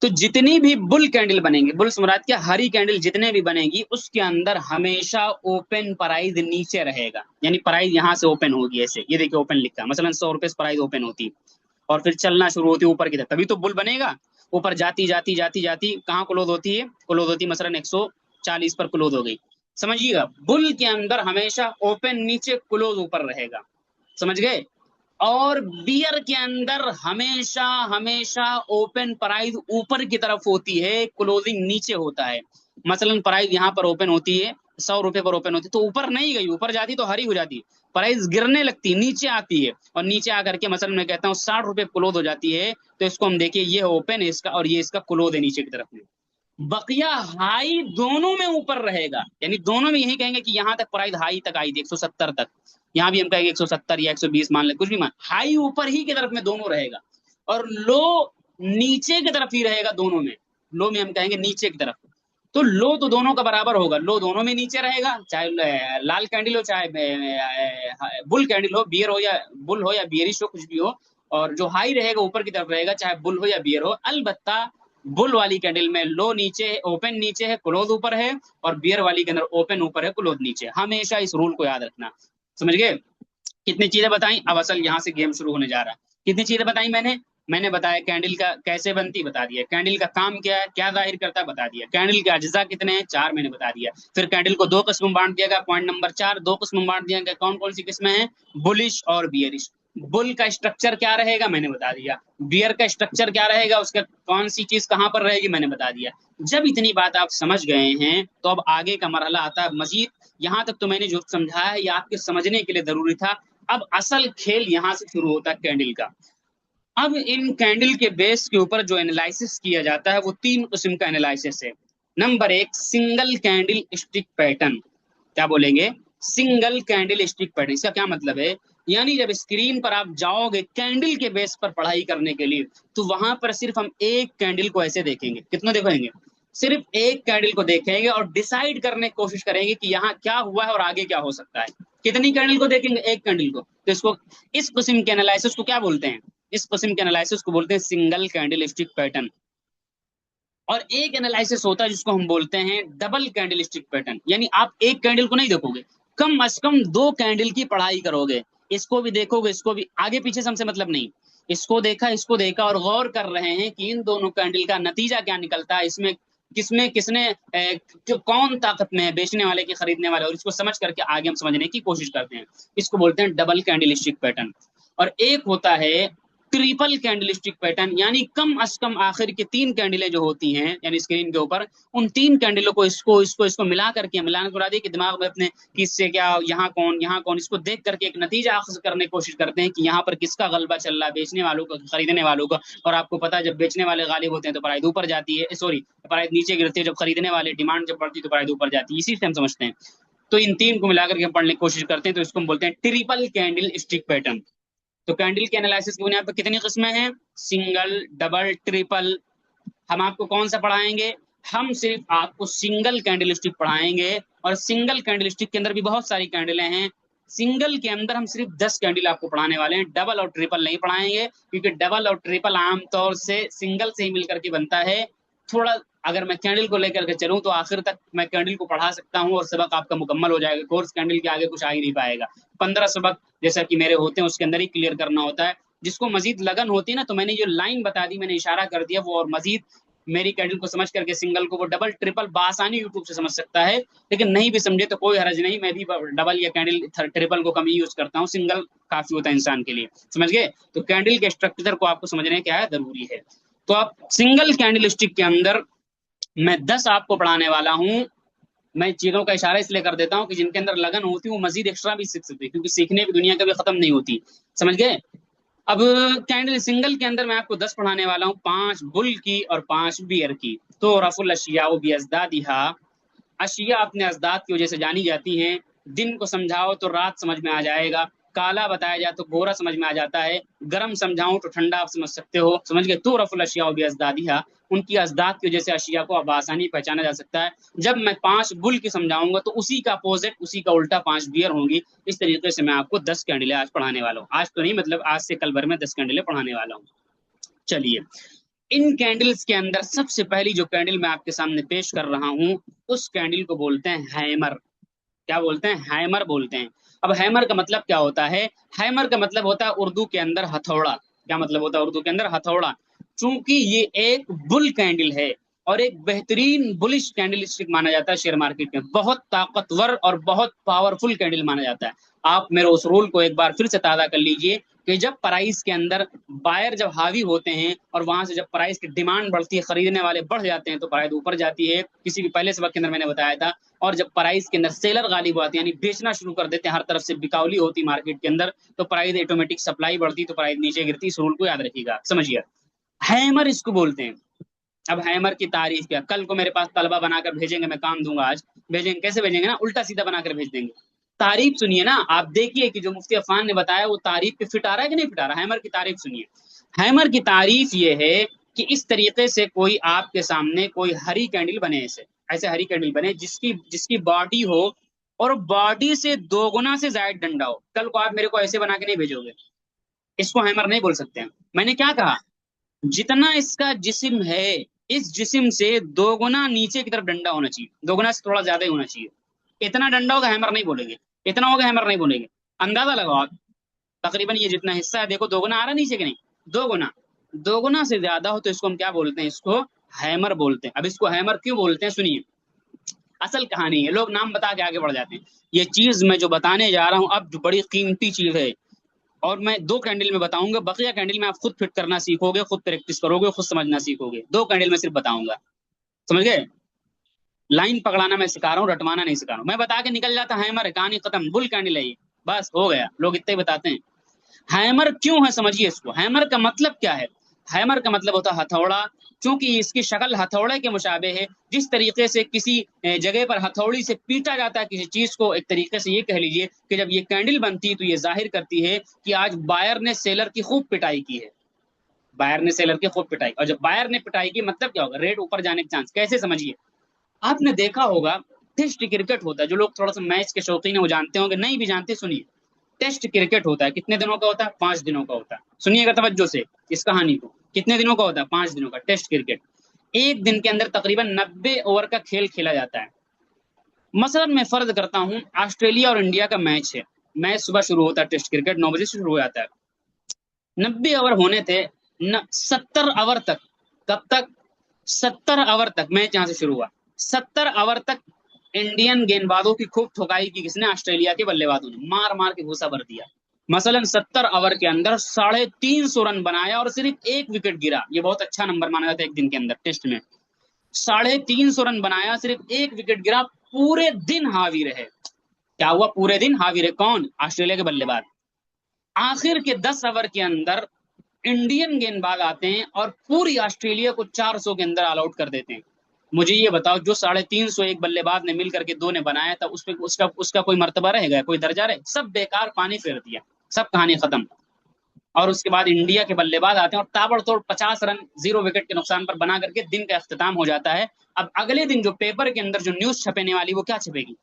तो जितनी भी बुल कैंडल बनेंगी, बुल मुराद क्या, हरी कैंडल जितने भी बनेगी, उसके अंदर हमेशा ओपन प्राइस नीचे रहेगा, यानी प्राइस यहां से ओपन होगी ऐसे, ये देखिए ओपन लिखा है, मसलन 100 रुपए से प्राइस ओपन होती है और फिर चलना शुरू होती है ऊपर की तरफ, तभी तो बुल बनेगा। ऊपर जाती जाती जाती जाती कहाँ क्लोज होती है, क्लोज होती है मसलन 140 पर क्लोज हो गई। समझिएगा, बुल के अंदर हमेशा ओपन नीचे, क्लोज ऊपर रहेगा। समझ गए। और बियर के अंदर हमेशा हमेशा ओपन प्राइस ऊपर की तरफ होती है, क्लोजिंग नीचे होता है। मसलन प्राइस यहाँ पर ओपन होती है, 100 रुपए पर ओपन होती है, तो ऊपर नहीं गई, ऊपर जाती तो हरी हो जाती, प्राइस गिरने लगती, नीचे आती है, और नीचे आकर के मसलन मैं कहता हूँ 60 रुपए क्लोज हो जाती है। तो इसको हम देखिए, ये ओपन है इसका और ये इसका क्लोज है नीचे की तरफ में। बकिया हाई दोनों में ऊपर रहेगा, यानी दोनों में यही कहेंगे कि यहाँ तक प्राइस हाई तक आई थी 170 तक, यहाँ भी हम कहेंगे 170 या 120 मान ले, कुछ भी मान, हाई ऊपर ही की तरफ में दोनों रहेगा, और लो नीचे की तरफ ही रहेगा दोनों में। लो में हम कहेंगे नीचे की तरफ, तो लो तो दोनों का बराबर होगा, लो दोनों में नीचे रहेगा, चाहे लाल कैंडल हो चाहे बुल कैंडल हो, बियर हो या बुल हो या बियरिश हो, कुछ भी हो। और जो हाई रहेगा ऊपर की तरफ रहेगा, चाहे बुल हो या बियर हो। अलबत्ता बुल वाली कैंडल में लो नीचे है, ओपन नीचे है, क्लोज ऊपर है, और बियर वाली के अंदर ओपन ऊपर है, क्लोज नीचे। हमेशा इस रूल को याद रखना। समझ गए। कितनी चीजें बताई, अब असल यहाँ से गेम शुरू होने जा रहा है। कितनी चीजें बताई मैंने बताया कैंडल का कैसे बनती बता दिया, कैंडल का काम क्या है, क्या जाहिर करता है बता दिया, कैंडल के अज्जा कितने हैं, चार मैंने बता दिया। फिर कैंडल को दो किस्म में बांट दिया गया, पॉइंट नंबर 4, दो किस्म में बांट दिया गया, कौन कौन सी किस्में हैं, बुलिश और बियरिश। बुल का स्ट्रक्चर क्या रहेगा मैंने बता दिया, बियर का स्ट्रक्चर क्या रहेगा, उसका कौन सी चीज कहां पर रहेगी मैंने बता दिया। जब इतनी बात आप समझ गए हैं तो अब आगे का मरहला आता है मजीद। यहां तक तो मैंने जो समझाया है ये आपके समझने के लिए जरूरी था। अब असल खेल यहां से शुरू होता है कैंडल का। अब इन कैंडल के बेस के ऊपर जो एनालिसिस किया जाता है वो तीन किस्म का एनालिसिस है। नंबर एक, सिंगल कैंडल स्टिक पैटर्न। क्या बोलेंगे, सिंगल कैंडल स्टिक पैटर्न। इसका क्या मतलब है, यानी जब स्क्रीन पर आप जाओगे कैंडल के बेस पर पढ़ाई करने के लिए, तो वहां पर सिर्फ हम एक कैंडल को ऐसे देखेंगे। कितना देखेंगे, सिर्फ एक कैंडल को देखेंगे और डिसाइड करने की कोशिश करेंगे कि यहाँ क्या हुआ है और आगे क्या हो सकता है। कितनी कैंडल को देखेंगे, एक कैंडल को। तो इसको, इस किस्म के एनालिसिस को क्या बोलते हैं, इस किस्म के एनालिसिस को बोलते हैं सिंगल कैंडल स्टिक पैटर्न। और एक एनालिसिस होता है जिसको हम बोलते हैं डबल कैंडल स्टिक पैटर्न, यानी आप एक कैंडल को नहीं देखोगे, कम अज कम दो कैंडल की पढ़ाई करोगे, इसको भी देखोगे इसको भी, आगे पीछे से हमसे मतलब नहीं, इसको देखा और गौर कर रहे हैं कि इन दोनों कैंडल का नतीजा क्या निकलता है, इसमें किसमें किसने कौन ताकत में है, बेचने वाले की खरीदने वाले, और इसको समझ करके आगे हम समझने की कोशिश करते हैं। इसको बोलते हैं डबल कैंडल स्टिक पैटर्न। और एक होता है ट्रिपल कैंडलस्टिक पैटर्न, यानी कम अज कम आखिर की तीन कैंडलें जो होती हैं, यानी स्क्रीन के ऊपर उन तीन कैंडलों को इसको मिला करके, मिलाने को दी कि दिमाग में अपने किससे क्या, यहाँ कौन, इसको देख करके एक नतीजा हासिल करने की कोशिश करते हैं कि यहाँ पर किसका गलबा चल रहा है, बेचने वालों का खरीदने वालों का। और आपको पता है जब बेचने वाले गालिब होते हैं तो प्राइस ऊपर जाती है, सॉरी प्राइस नीचे गिरती है, जब खरीदने वाले डिमांड जब बढ़ती है तो प्राइस ऊपर जाती है, इसी से हम समझते हैं। तो इन तीन को मिलाकर के हम पढ़ने की कोशिश करते हैं, तो इसको हम बोलते हैं ट्रिपल कैंडल स्टिक पैटर्न। तो कैंडल के एनालिसिस की बुनियाद पर कितनी किस्में हैं, सिंगल, डबल, ट्रिपल। हम आपको कौन सा पढ़ाएंगे, हम सिर्फ आपको सिंगल कैंडल स्टिक पढ़ाएंगे। और सिंगल कैंडल स्टिक के अंदर भी बहुत सारी कैंडलें हैं। सिंगल के अंदर हम सिर्फ 10 कैंडल आपको पढ़ाने वाले हैं, डबल और ट्रिपल नहीं पढ़ाएंगे, क्योंकि डबल और ट्रिपल आमतौर से सिंगल से ही मिलकर के बनता है। थोड़ा अगर मैं कैंडल को लेकर के चलूं तो आखिर तक मैं कैंडल को पढ़ा सकता हूं और सबक आपका मुकम्मल हो जाएगा, कोर्स कैंडल के आगे कुछ आ ही नहीं पाएगा। 15 सबक जैसा कि मेरे होते हैं उसके अंदर ही क्लियर करना होता है। जिसको मजीद लगन होती है ना, तो मैंने जो लाइन बता दी, मैंने इशारा कर दिया, वो और मजीद मेरी कैंडल को समझ करके सिंगल को वो डबल ट्रिपल बासानी यूट्यूब से समझ सकता है। लेकिन नहीं भी समझे तो कोई हर्ज नहीं, मैं भी डबल या कैंडल ट्रिपल को कम ही यूज करता हूँ, सिंगल काफी होता है इंसान के लिए। समझ गए। तो कैंडल के स्ट्रक्चर को आपको समझने क्या है जरूरी है। तो आप सिंगल कैंडल स्टिक के अंदर मैं 10 आपको पढ़ाने वाला हूं। मैं चीजों का इशारा इसलिए कर देता हूं कि जिनके अंदर लगन होती है वो मजीद एक्स्ट्रा भी सीख सकते हैं, क्योंकि सीखने की दुनिया कभी खत्म नहीं होती। समझ गए। अब कैंडल सिंगल के अंदर मैं आपको 10 पढ़ाने वाला हूँ, 5 बुल की और 5 बियर की। तो रफुल अशिया भी अजदादिहा, अशिया अपने अजदाद की वजह से जानी जाती हैं। दिन को समझाओ तो रात समझ में आ जाएगा, काला बताया जाए तो गोरा समझ में आ जाता है, गर्म समझाऊं तो ठंडा आप समझ सकते हो, समझ गए। तो रफुल अशिया बिअज़दादिहा, उनकी अजदाद की वजह से अशिया को अब आसानी पहचाना जा सकता है। जब मैं 5 बुल की समझाऊंगा तो उसी का अपोजिट, उसी का उल्टा 5 बियर होंगी। इस तरीके से मैं आपको 10 कैंडलें आज पढ़ाने वाला हूँ। आज तो नहीं, मतलब आज से कल भर में 10 कैंडलें पढ़ाने वाला हूँ। चलिए, इन कैंडल्स के अंदर सबसे पहली जो कैंडल मैं आपके सामने पेश कर रहा हूं, उस कैंडल को बोलते हैं हैमर। क्या बोलते हैं? हैमर बोलते हैं। अब हैमर का मतलब क्या होता है? हैमर का मतलब होता है उर्दू के अंदर हथौड़ा। क्या मतलब होता है उर्दू के अंदर? हथौड़ा। चूंकि ये एक बुल कैंडल है और एक बेहतरीन बुलिश कैंडल स्टिक माना जाता है शेयर मार्केट में, बहुत ताकतवर और बहुत पावरफुल कैंडल माना जाता है। आप मेरे उस रूल को एक बार फिर से ताज़ा कर लीजिए कि जब प्राइस के अंदर बायर जब हावी होते हैं और वहां से जब प्राइस की डिमांड बढ़ती है, खरीदने वाले बढ़ जाते हैं, तो प्राइस ऊपर जाती है, किसी भी पहले सबक के अंदर मैंने बताया था। और जब प्राइस के अंदर सेलर गालिब आते हैं, यानी बेचना शुरू कर देते हैं, हर तरफ से बिकावली होती मार्केट के अंदर, तो प्राइस ऑटोमेटिक सप्लाई बढ़ती तो प्राइस नीचे गिरती। इस रूल को याद रखिएगा, समझिए। हैमर इसको बोलते हैं। अब हैमर की तारीफ क्या, कल को मेरे पास तलबा बनाकर भेजेंगे, मैं काम दूंगा आज, भेजेंगे कैसे भेजेंगे ना, उल्टा सीधा बनाकर भेज देंगे। तारीफ सुनिए ना, आप देखिए कि जो मुफ्ती अफान ने बताया वो तारीफ पे फिट आ रहा है कि नहीं फिट आ रहा है। हैमर की तारीफ सुनिए। हैमर की तारीफ ये है कि इस तरीके से कोई आपके सामने कोई हरी कैंडल बने, ऐसे ऐसे हरी कैंडल बने जिसकी जिसकी बॉडी हो और बॉडी से 2 गुना से ज्यादा डंडा हो। कल को आप मेरे को ऐसे बना के नहीं भेजोगे, इसको हैमर नहीं बोल सकते हैं। मैंने क्या कहा? जितना इसका जिस्म है, इस जिस्म से 2 गुना नीचे की तरफ डंडा होना चाहिए, 2 गुना से थोड़ा ज्यादा ही होना चाहिए। इतना डंडा होगा हैमर नहीं बोलेंगे, इतना होगा हैमर नहीं बोलेंगे। अंदाजा लगाओ आप, तकरीबन ये जितना हिस्सा है देखो, 2 गुना आ रहा है नीचे के नहीं, 2 गुना। 2 गुना से ज्यादा हो तो इसको हम क्या बोलते हैं? इसको हैमर बोलते हैं। अब इसको हैमर क्यों बोलते हैं, सुनिए। असल कहानी है, लोग नाम बता के आगे बढ़ जाते हैं। ये चीज मैं जो बताने जा रहा हूँ अब, जो बड़ी कीमती चीज है, और मैं 2 कैंडल में बताऊंगा, बकिया कैंडल में आप खुद फिट करना सीखोगे, खुद प्रैक्टिस करोगे, खुद समझना सीखोगे। 2 कैंडल में सिर्फ बताऊंगा, समझ गए। लाइन पकड़ाना मैं सिखा रहा हूँ, रटवाना नहीं सिखा रहा हूँ। मैं बता के निकल जाता हैमर, कहानी खत्म, बुल कैंडल है ये, बस हो गया। लोग इतना ही बताते हैं। हैमर क्यों है, समझिए इसको। हैमर का मतलब क्या है? हैमर का मतलब होता है हथौड़ा। क्योंकि इसकी शक्ल हथौड़े के मुशाबे है। जिस तरीके से किसी जगह पर हथौड़ी से पीटा जाता है किसी चीज को, एक तरीके से ये कह लीजिए कि जब ये कैंडल बनती है तो ये जाहिर करती है कि आज बायर ने सेलर की खूब पिटाई की है। बायर ने सेलर की खूब पिटाई, और जब बायर ने पिटाई की मतलब क्या होगा? रेट ऊपर जाने के चांस। कैसे, समझिए। आपने देखा होगा टेस्ट क्रिकेट होता है, जो लोग थोड़ा सा मैच के शौकीन है वो जानते होंगे, नहीं भी जानते सुनिए। टेस्ट क्रिकेट होता है, कितने दिनों का होता है? 5 दिनों का होता है। सुनिएगा तवज्जो से इस कहानी को, कितने दिनों का होता है? 5 दिनों का टेस्ट क्रिकेट। एक दिन के अंदर तकरीबन 90 ओवर का खेल खेला जाता है। मसलन मैं फर्ज करता हूँ ऑस्ट्रेलिया और इंडिया का मैच है। मैच सुबह शुरू होता है, टेस्ट क्रिकेट 9 बजे से शुरू हो जाता है। 90 ओवर होने थे, 70 ओवर तक। कब तक? 70 ओवर तक मैच यहाँ से शुरू हुआ। 70 ओवर तक इंडियन गेंदबाजों की खूब ठुकाई की किसने? ऑस्ट्रेलिया के बल्लेबाजों ने, मार मार के घूसा भर दिया। मसलन 70 ओवर के अंदर 350 रन बनाया और सिर्फ एक विकेट गिरा। ये बहुत अच्छा नंबर माना जाता है एक दिन के अंदर टेस्ट में। 350 रन बनाया, सिर्फ एक विकेट गिरा, पूरे दिन हावी रहे। क्या हुआ? पूरे दिन हावी रहे। कौन? ऑस्ट्रेलिया के बल्लेबाज। आखिर के 10 ओवर के अंदर इंडियन गेंदबाज आते हैं और पूरी ऑस्ट्रेलिया को 400 के अंदर ऑल आउट कर देते हैं। मुझे ये बताओ, जो 350 एक बल्लेबाज ने मिल करके 2 ने बनाया था, उसमें उसका उसका कोई मर्तबा रहेगा, कोई दर्जा रहे? सब बेकार, पानी फेर दिया, सब कहानी खत्म। और उसके बाद इंडिया के बल्लेबाज आते हैं और ताबड़तोड़ 50 रन 0 विकेट के नुकसान पर बना करके दिन का अख्ताम हो जाता है। अब अगले दिन जो पेपर के अंदर जो न्यूज छपेने वाली, वो क्या छपेगी?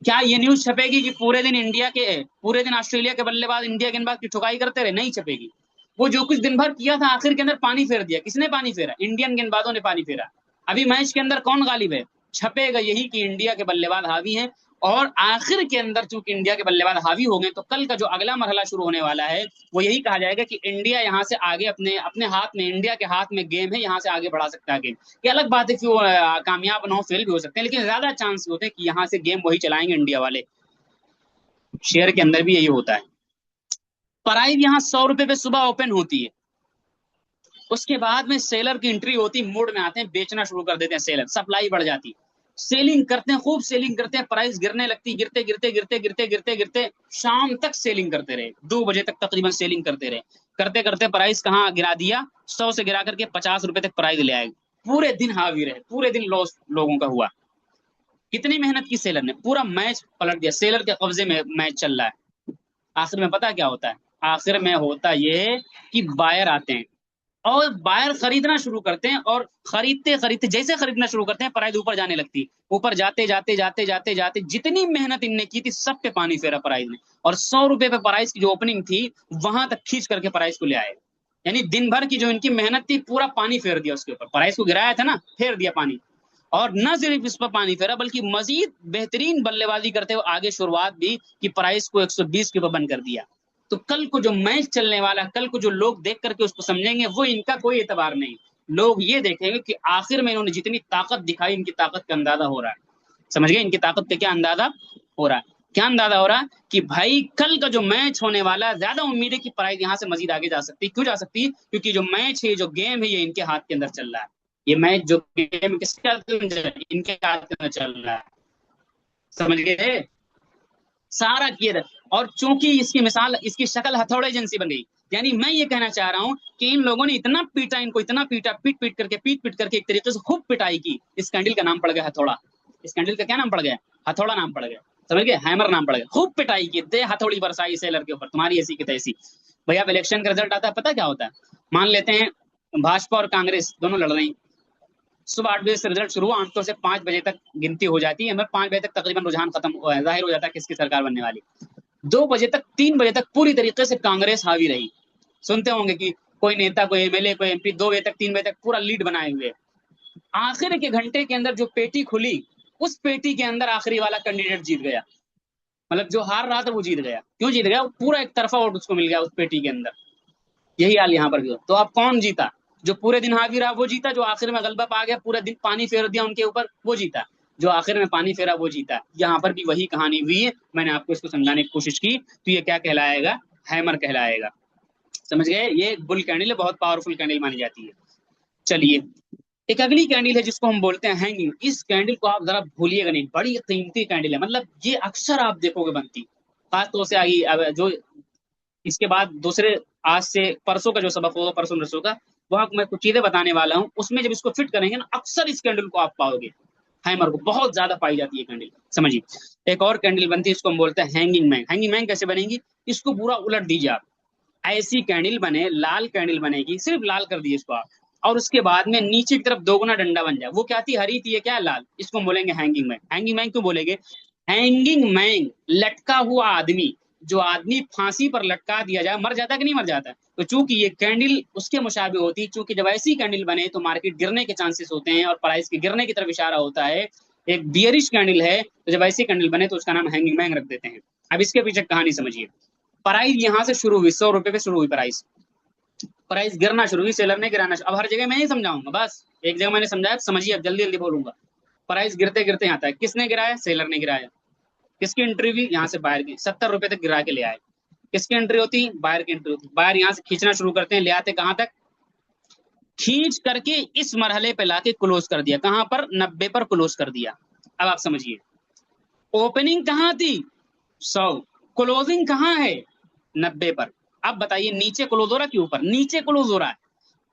क्या ये न्यूज छपेगी कि पूरे दिन ऑस्ट्रेलिया के बल्लेबाज इंडिया गेंदबाज की ठुकाई करते रहे? नहीं छपेगी। वो जो कुछ दिन भर किया था, आखिर के अंदर पानी फेर दिया। किसने पानी फेरा? इंडियन गेंदबाजों ने पानी फेरा। अभी मैच के अंदर कौन गालिब है? छपेगा यही कि इंडिया के बल्लेबाज हावी हैं। और आखिर के अंदर चूंकि इंडिया के बल्लेबाज हावी हो गए, तो कल का जो अगला मरहला शुरू होने वाला है, वो यही कहा जाएगा कि इंडिया यहाँ से आगे अपने अपने हाथ में, इंडिया के हाथ में गेम है, यहाँ से आगे बढ़ा सकता है गेम। ये अलग बात है कि वो कामयाब ना हो, फेल भी हो सकते हैं, लेकिन ज्यादा चांस होते हैं कि यहाँ से गेम वही चलाएंगे इंडिया वाले। शेयर के अंदर भी यही होता है। प्राइस यहाँ 100 रुपए पे सुबह ओपन होती है। उसके बाद में सेलर की एंट्री होती, मूड में आते हैं, बेचना शुरू कर देते हैं सेलर, सप्लाई बढ़ जाती, सेलिंग करते हैं, खूब सेलिंग करते हैं, प्राइस गिरने लगती, गिरते गिरते गिरते गिरते गिरते गिरते शाम तक सेलिंग करते रहे, 2 बजे तक तकरीबन सेलिंग करते रहे। करते करते प्राइस कहाँ गिरा दिया? 100 से गिरा करके 50 रुपए तक प्राइस ले आए। पूरे दिन हावी रहे, पूरे दिन लॉस लोगों का हुआ। कितनी मेहनत की सेलर ने, पूरा मैच पलट दिया, सेलर के कब्जे में मैच चल रहा है। आखिर में पता क्या होता है? आखिर में होता ये कि बायर आते हैं और बायर खरीदना शुरू करते हैं, और खरीदते खरीदते जैसे खरीदना शुरू करते हैं प्राइस ऊपर जाने लगती है। ऊपर जाते जाते जाते जाते जाते जितनी मेहनत इनने की थी सब पे पानी फेरा प्राइस ने, और 100 रुपए पे प्राइस की जो ओपनिंग थी वहां तक खींच करके प्राइस को ले आए। यानी दिन भर की जो इनकी मेहनत थी पूरा पानी फेर दिया उसके ऊपर, प्राइस को गिराया था ना, फेर दिया पानी। और न सिर्फ इस पर पानी फेरा बल्कि मजीद बेहतरीन बल्लेबाजी करते हुए आगे शुरुआत भी कि प्राइस को 120 के ऊपर बंद कर दिया। तो कल को जो मैच चलने वाला, कल को जो लोग देख करके उसको समझेंगे, वो इनका कोई एतबार नहीं। लोग ये देखेंगे कि आखिर में इन्होंने जितनी ताकत दिखाई, इनकी ताकत का अंदाजा हो रहा है। समझ गए? इनकी ताकत का क्या अंदाजा हो रहा है? क्या अंदाजा हो रहा है कि भाई कल का जो मैच होने वाला है, ज्यादा उम्मीद है कि प्राइस यहाँ से मजीद आगे जा सकती है। क्यों जा सकती है? क्योंकि जो मैच है, जो गेम है, ये इनके हाथ के अंदर चल रहा है। ये मैच जो गेम किसके हाथ के अंदर? इनके हाथ के अंदर चल रहा है। समझ गए? सारा किए रहे। और चूंकि इसकी मिसाल, इसकी शक्ल हथौड़े एजेंसी बन गई। यानी मैं ये कहना चाह रहा हूं कि इन लोगों ने इतना पीटा, इनको इतना पीटा, पीट पीट करके एक तरीके से खूब पिटाई की। इस कैंडल का नाम पड़ गया हथौड़ा। इस कैंडल का क्या नाम पड़ गया? हथौड़ा नाम पड़ गया। समझ गए? हैमर नाम पड़ गया। खूब पिटाई की, दे हथौड़ी बरसाई सेलर के ऊपर, तुम्हारी ऐसी की तैसी। भैया अब इलेक्शन का रिजल्ट आता है, पता क्या होता है? मान लेते हैं भाजपा और कांग्रेस दोनों लड़ रही, सुबह 8 बजे से रिजल्ट शुरू हुआ, आमतौर से 5 बजे तक गिनती हो जाती है। हमें 5 बजे तक तकरीबन रुझान खत्म जाहिर हो जाता है किसकी सरकार बनने वाली। 2 बजे तक, 3 बजे तक पूरी तरीके से कांग्रेस हावी रही। सुनते होंगे कि कोई नेता, कोई एमएलए, कोई एमपी 2 बजे तक, 3 बजे तक पूरा लीड बनाए हुए। आखिर के घंटे के अंदर जो पेटी खुली, उस पेटी के अंदर आखिरी वाला कैंडिडेट जीत गया। मतलब जो हार रहा था वो जीत गया। क्यों जीत गया? पूरा एक तरफा वोट उसको मिल गया उस पेटी के अंदर। यही हाल यहाँ पर भी हो। तो अब कौन जीता? जो पूरे दिन हावी रहा वो जीता, जो आखिर में गलबा पा गया, पूरे दिन पानी फेर दिया उनके ऊपर, वो जीता। जो आखिर में पानी फेरा वो जीता। यहाँ पर भी वही कहानी हुई है। मैंने आपको इसको समझाने की कोशिश की। तो ये क्या कहलाएगा? हैमर कहलाएगा। समझ गए? ये बुल कैंडल है, बहुत पावरफुल कैंडल मानी जाती है। चलिए, एक अगली कैंडल है जिसको हम बोलते हैं हैंगिंग। इस कैंडल को आप जरा भूलिएगा नहीं, बड़ी कीमती कैंडल है। मतलब ये अक्सर आप देखोगे बनती, खासतौर से आई अब जो इसके बाद दूसरे, आज से परसों का जो सबक होगा, परसों नरसों का, वहां मैं कुछ चीजें बताने वाला हूँ। उसमें जब इसको फिट करेंगे ना, अक्सर इस कैंडल को आप पाओगे। हैमर को बहुत ज्यादा पाई जाती है कैंडल। समझिए, एक और कैंडल बनती है, इसको हम बोलते हैं हैंगिंग मैन। हैंगिंग मैन कैसे बनेगी? इसको पूरा उलट दीजिए आप, ऐसी कैंडल बने, लाल कैंडल बनेगी, सिर्फ लाल कर दिए इसको आप, और उसके बाद में नीचे की तरफ दोगुना डंडा बन जाए। वो क्या थी? हरी थी, ये क्या है? लाल। इसको हम बोलेंगे हैंगिंग मैन। हैंगिंग मैन क्यों बोलेंगे? हैंगिंग मैन, लटका हुआ आदमी। जो आदमी फांसी पर लटका दिया जाए, मर जाता है कि नहीं मर जाता है? तो चूंकि ये कैंडल उसके मुशाबे होती है, चूंकि जब ऐसी कैंडल बने तो मार्केट गिरने के चांसेस होते हैं और प्राइस के गिरने की तरफ इशारा होता है। एक बियरिश कैंडल है, तो जब ऐसी कैंडल बने तो उसका नाम हैंगिंग मैन रख देते हैं। अब इसके पीछे कहानी समझिए। प्राइस यहां से शुरू हुई, 100 रुपए पे शुरू हुई प्राइस। प्राइस गिरना शुरू हुई, सेलर ने गिराना अब हर जगह मैं नहीं समझाऊंगा, बस एक जगह मैंने समझाया, समझिए। अब जल्दी जल्दी बोलूंगा। प्राइस गिरते गिरते यहाँ तक किसने गिराया? सेलर ने गिराया। किसकी एंट्री हुई? यहाँ से बायर की, 70 रुपए तक गिरा के ले आए। किसकी एंट्री होती? बायर की एंट्री होती। बायर यहाँ से खींचना शुरू करते हैं, ले आते कहाँ तक? खींच करके इस मरहले पे लाके क्लोज कर दिया। कहां पर? 90 पर क्लोज कर दिया। अब आप समझिए, ओपनिंग कहां थी? 100। क्लोजिंग कहां है? 90 पर। अब बताइए, नीचे क्लोज हो रहा कि ऊपर? नीचे क्लोज हो रहा है।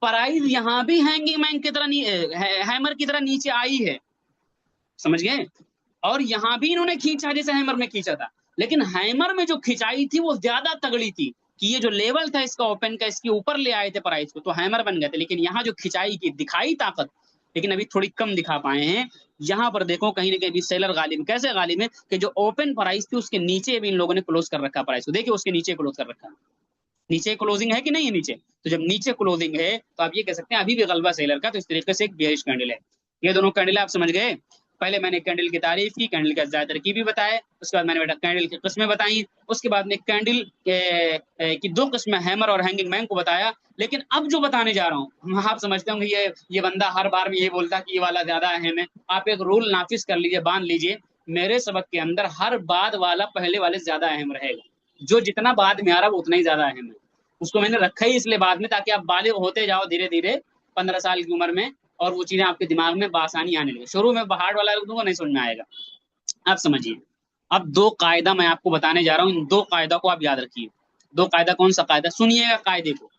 प्राइस यहां भी हैंगिंग मैन की तरह, हैमर की तरह नीचे आई है। समझ गए? और यहां भी इन्होंने खींचा जैसे हैमर में खींचा था, लेकिन हैमर में जो खिंचाई थी वो ज्यादा तगड़ी थी कि ये जो लेवल था इसका ओपन का, इसके ऊपर ले आए थे प्राइस को, तो हैमर बन गए थे। लेकिन यहाँ जो खिंचाई की, दिखाई ताकत, लेकिन अभी थोड़ी कम दिखा पाए हैं। यहाँ पर देखो कहीं ना कहीं भी सेलर गालिब। कैसे गालिब है? कि जो ओपन प्राइस थी उसके नीचे भी इन लोगों ने क्लोज कर रखा प्राइस को। देखिए उसके नीचे क्लोज कर रखा। नीचे क्लोजिंग है कि नहीं है? नीचे। तो जब नीचे क्लोजिंग है तो आप ये कह सकते हैं अभी भी गलबा सेलर का। तो इस तरीके से एक बेयरिश कैंडल है। ये दोनों कैंडल आप समझ गए। पहले मैंने कैंडल की तारीफ की, कैंडल का ज्यादा तरकीब भी बताया। उसके बाद मैंने बेटा कैंडल की किस्में बताई। उसके बाद में कैंडल की दो किस्में, हैमर और हैंगिंग मैन को बताया। लेकिन अब जो बताने जा रहा हूँ, आप समझते होंगे ये बंदा हर बार में ये बोलता है कि ये वाला ज्यादा अहम है। आप एक रूल नाफिज कर लीजिए, बांध लीजिए, मेरे सबक के अंदर हर बाद वाला पहले वाले से ज्यादा अहम रहेगा। जो जितना बाद में आ रहा वो उतना ही ज्यादा अहम है। उसको मैंने रखा ही इसलिए बाद में, ताकि आप बालिग होते जाओ धीरे धीरे, 15 साल की उम्र में, और वो चीजें आपके दिमाग में बासानी आने लगे। शुरू में हार्ड वाला रख दूंगा, नहीं समझ में आएगा। आप समझिए। अब दो कायदा मैं आपको बताने जा रहा हूँ, इन दो कायदा को आप याद रखिए। दो कायदा, कौन सा कायदा? सुनिएगा कायदे को।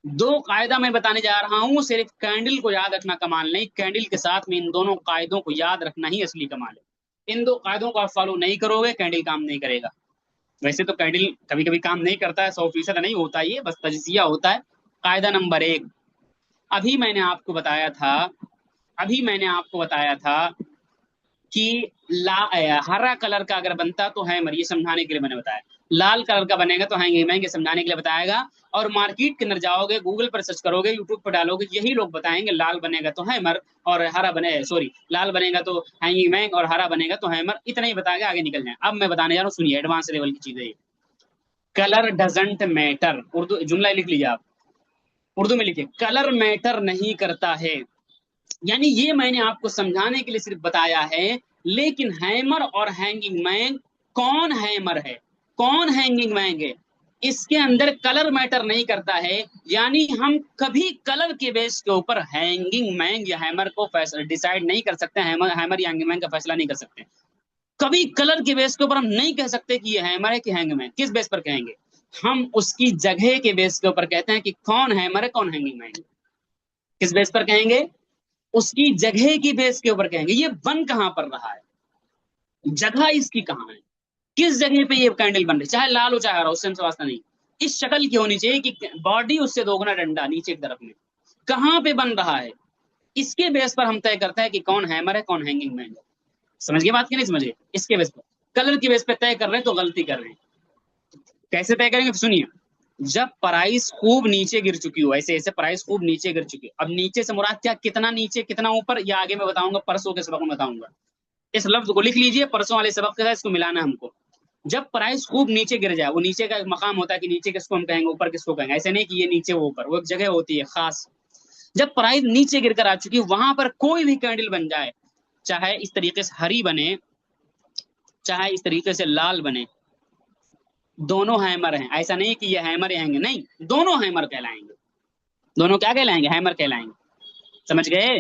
दो कायदा मैं बताने जा रहा हूँ, सिर्फ कैंडल को याद रखना कमाल नहीं, कैंडल के साथ में इन दोनों कायदों को याद रखना ही असली कमाल है। इन दो कायदों को आप फॉलो नहीं करोगे, कैंडल काम नहीं करेगा। वैसे तो कैंडल कभी कभी काम नहीं करता है, 100% नहीं होता, ये बस तजजिया होता है। कायदा नंबर एक, अभी मैंने आपको बताया था, अभी मैंने आपको बताया था कि हरा कलर का अगर बनता तो हैमर, ये समझाने के लिए मैंने बताया। लाल कलर का बनेगा तो हैंगिंग मैन, ये समझाने के लिए बताएगा। और मार्केट के अंदर जाओगे, गूगल पर सर्च करोगे, यूट्यूब पर डालोगे, यही लोग बताएंगे लाल बनेगा तो हैमर और हरा बने, सॉरी, लाल बनेगा तो हैंगिंग मैन और हरा बनेगा तो हैमर, इतना ही बताएगा, आगे निकल जाए। अब मैं बताने जा रहा हूँ, सुनिए, एडवांस लेवल की चीजें। कलर डजंट मैटर, उर्दू जुमला लिख लीजिए आप, उर्दू में लिखिए, कलर मैटर नहीं करता है। यानी ये मैंने आपको समझाने के लिए सिर्फ बताया है। लेकिन हैमर और हैंगिंग मैन, कौन हैमर है कौन हैंगिंग मैन है, इसके अंदर कलर मैटर नहीं करता है। यानी हम कभी कलर के बेस के ऊपर हैंगिंग मैन या हैमर को डिसाइड नहीं कर सकते, हैमर हैमर या हैंगिंग मैन का फैसला नहीं कर सकते। कभी कलर के बेस के ऊपर हम नहीं कह सकते कि ये हैमर है कि हैंगमैन। किस बेस पर कहेंगे? हम उसकी जगह के बेस के ऊपर कहते हैं कि कौन हैमर है कौन हैंगिंग मैन है। किस बेस पर कहेंगे? उसकी जगह की बेस के ऊपर कहेंगे। ये बन कहां पर रहा है, जगह इसकी कहां है, किस जगह पे ये कैंडल बन रही है, चाहे लाल हो चाहे हरा, उससे हमसे वास्ता नहीं। इस शक्ल की होनी चाहिए कि बॉडी उससे दोगुना डंडा नीचे की तरफ में, कहां पे बन रहा है, इसके बेस पर हम तय करते हैं कि कौन हैमर है कौन हैंगिंग मैन है। समझ गए बात कि नहीं समझे? इसके बेस पर, कलर की बेस पे तय कर रहे हैं तो गलती कर रहे हैं। कैसे तय करेंगे? तो सुनिए, जब प्राइस खूब नीचे गिर चुकी हो, ऐसे ऐसे प्राइस खूब नीचे गिर चुकी है। अब नीचे से मुराद क्या, कितना नीचे कितना ऊपर, या आगे मैं बताऊंगा, परसों के सबक में बताऊंगा। इस लफ्ज को लिख लीजिए, परसों वाले सबक के साथ इसको मिलाना है हमको। जब प्राइस खूब नीचे गिर जाए, वो नीचे का एक मकाम होता है कि नीचे किसको हम कहेंगे ऊपर किसको कहेंगे, ऐसे नहीं कि ये नीचे वो ऊपर, वो एक जगह होती है खास। जब प्राइस नीचे गिर कर आ चुकी है, वहां पर कोई भी कैंडल बन जाए, चाहे इस तरीके से हरी बने चाहे इस तरीके से लाल बने, दोनों हैमर हैं। ऐसा नहीं कि ये हैमर हैंगे, नहीं, दोनों हैमर कहलाएंगे। दोनों क्या कहलाएंगे? हैमर कहलाएंगे। समझ गए?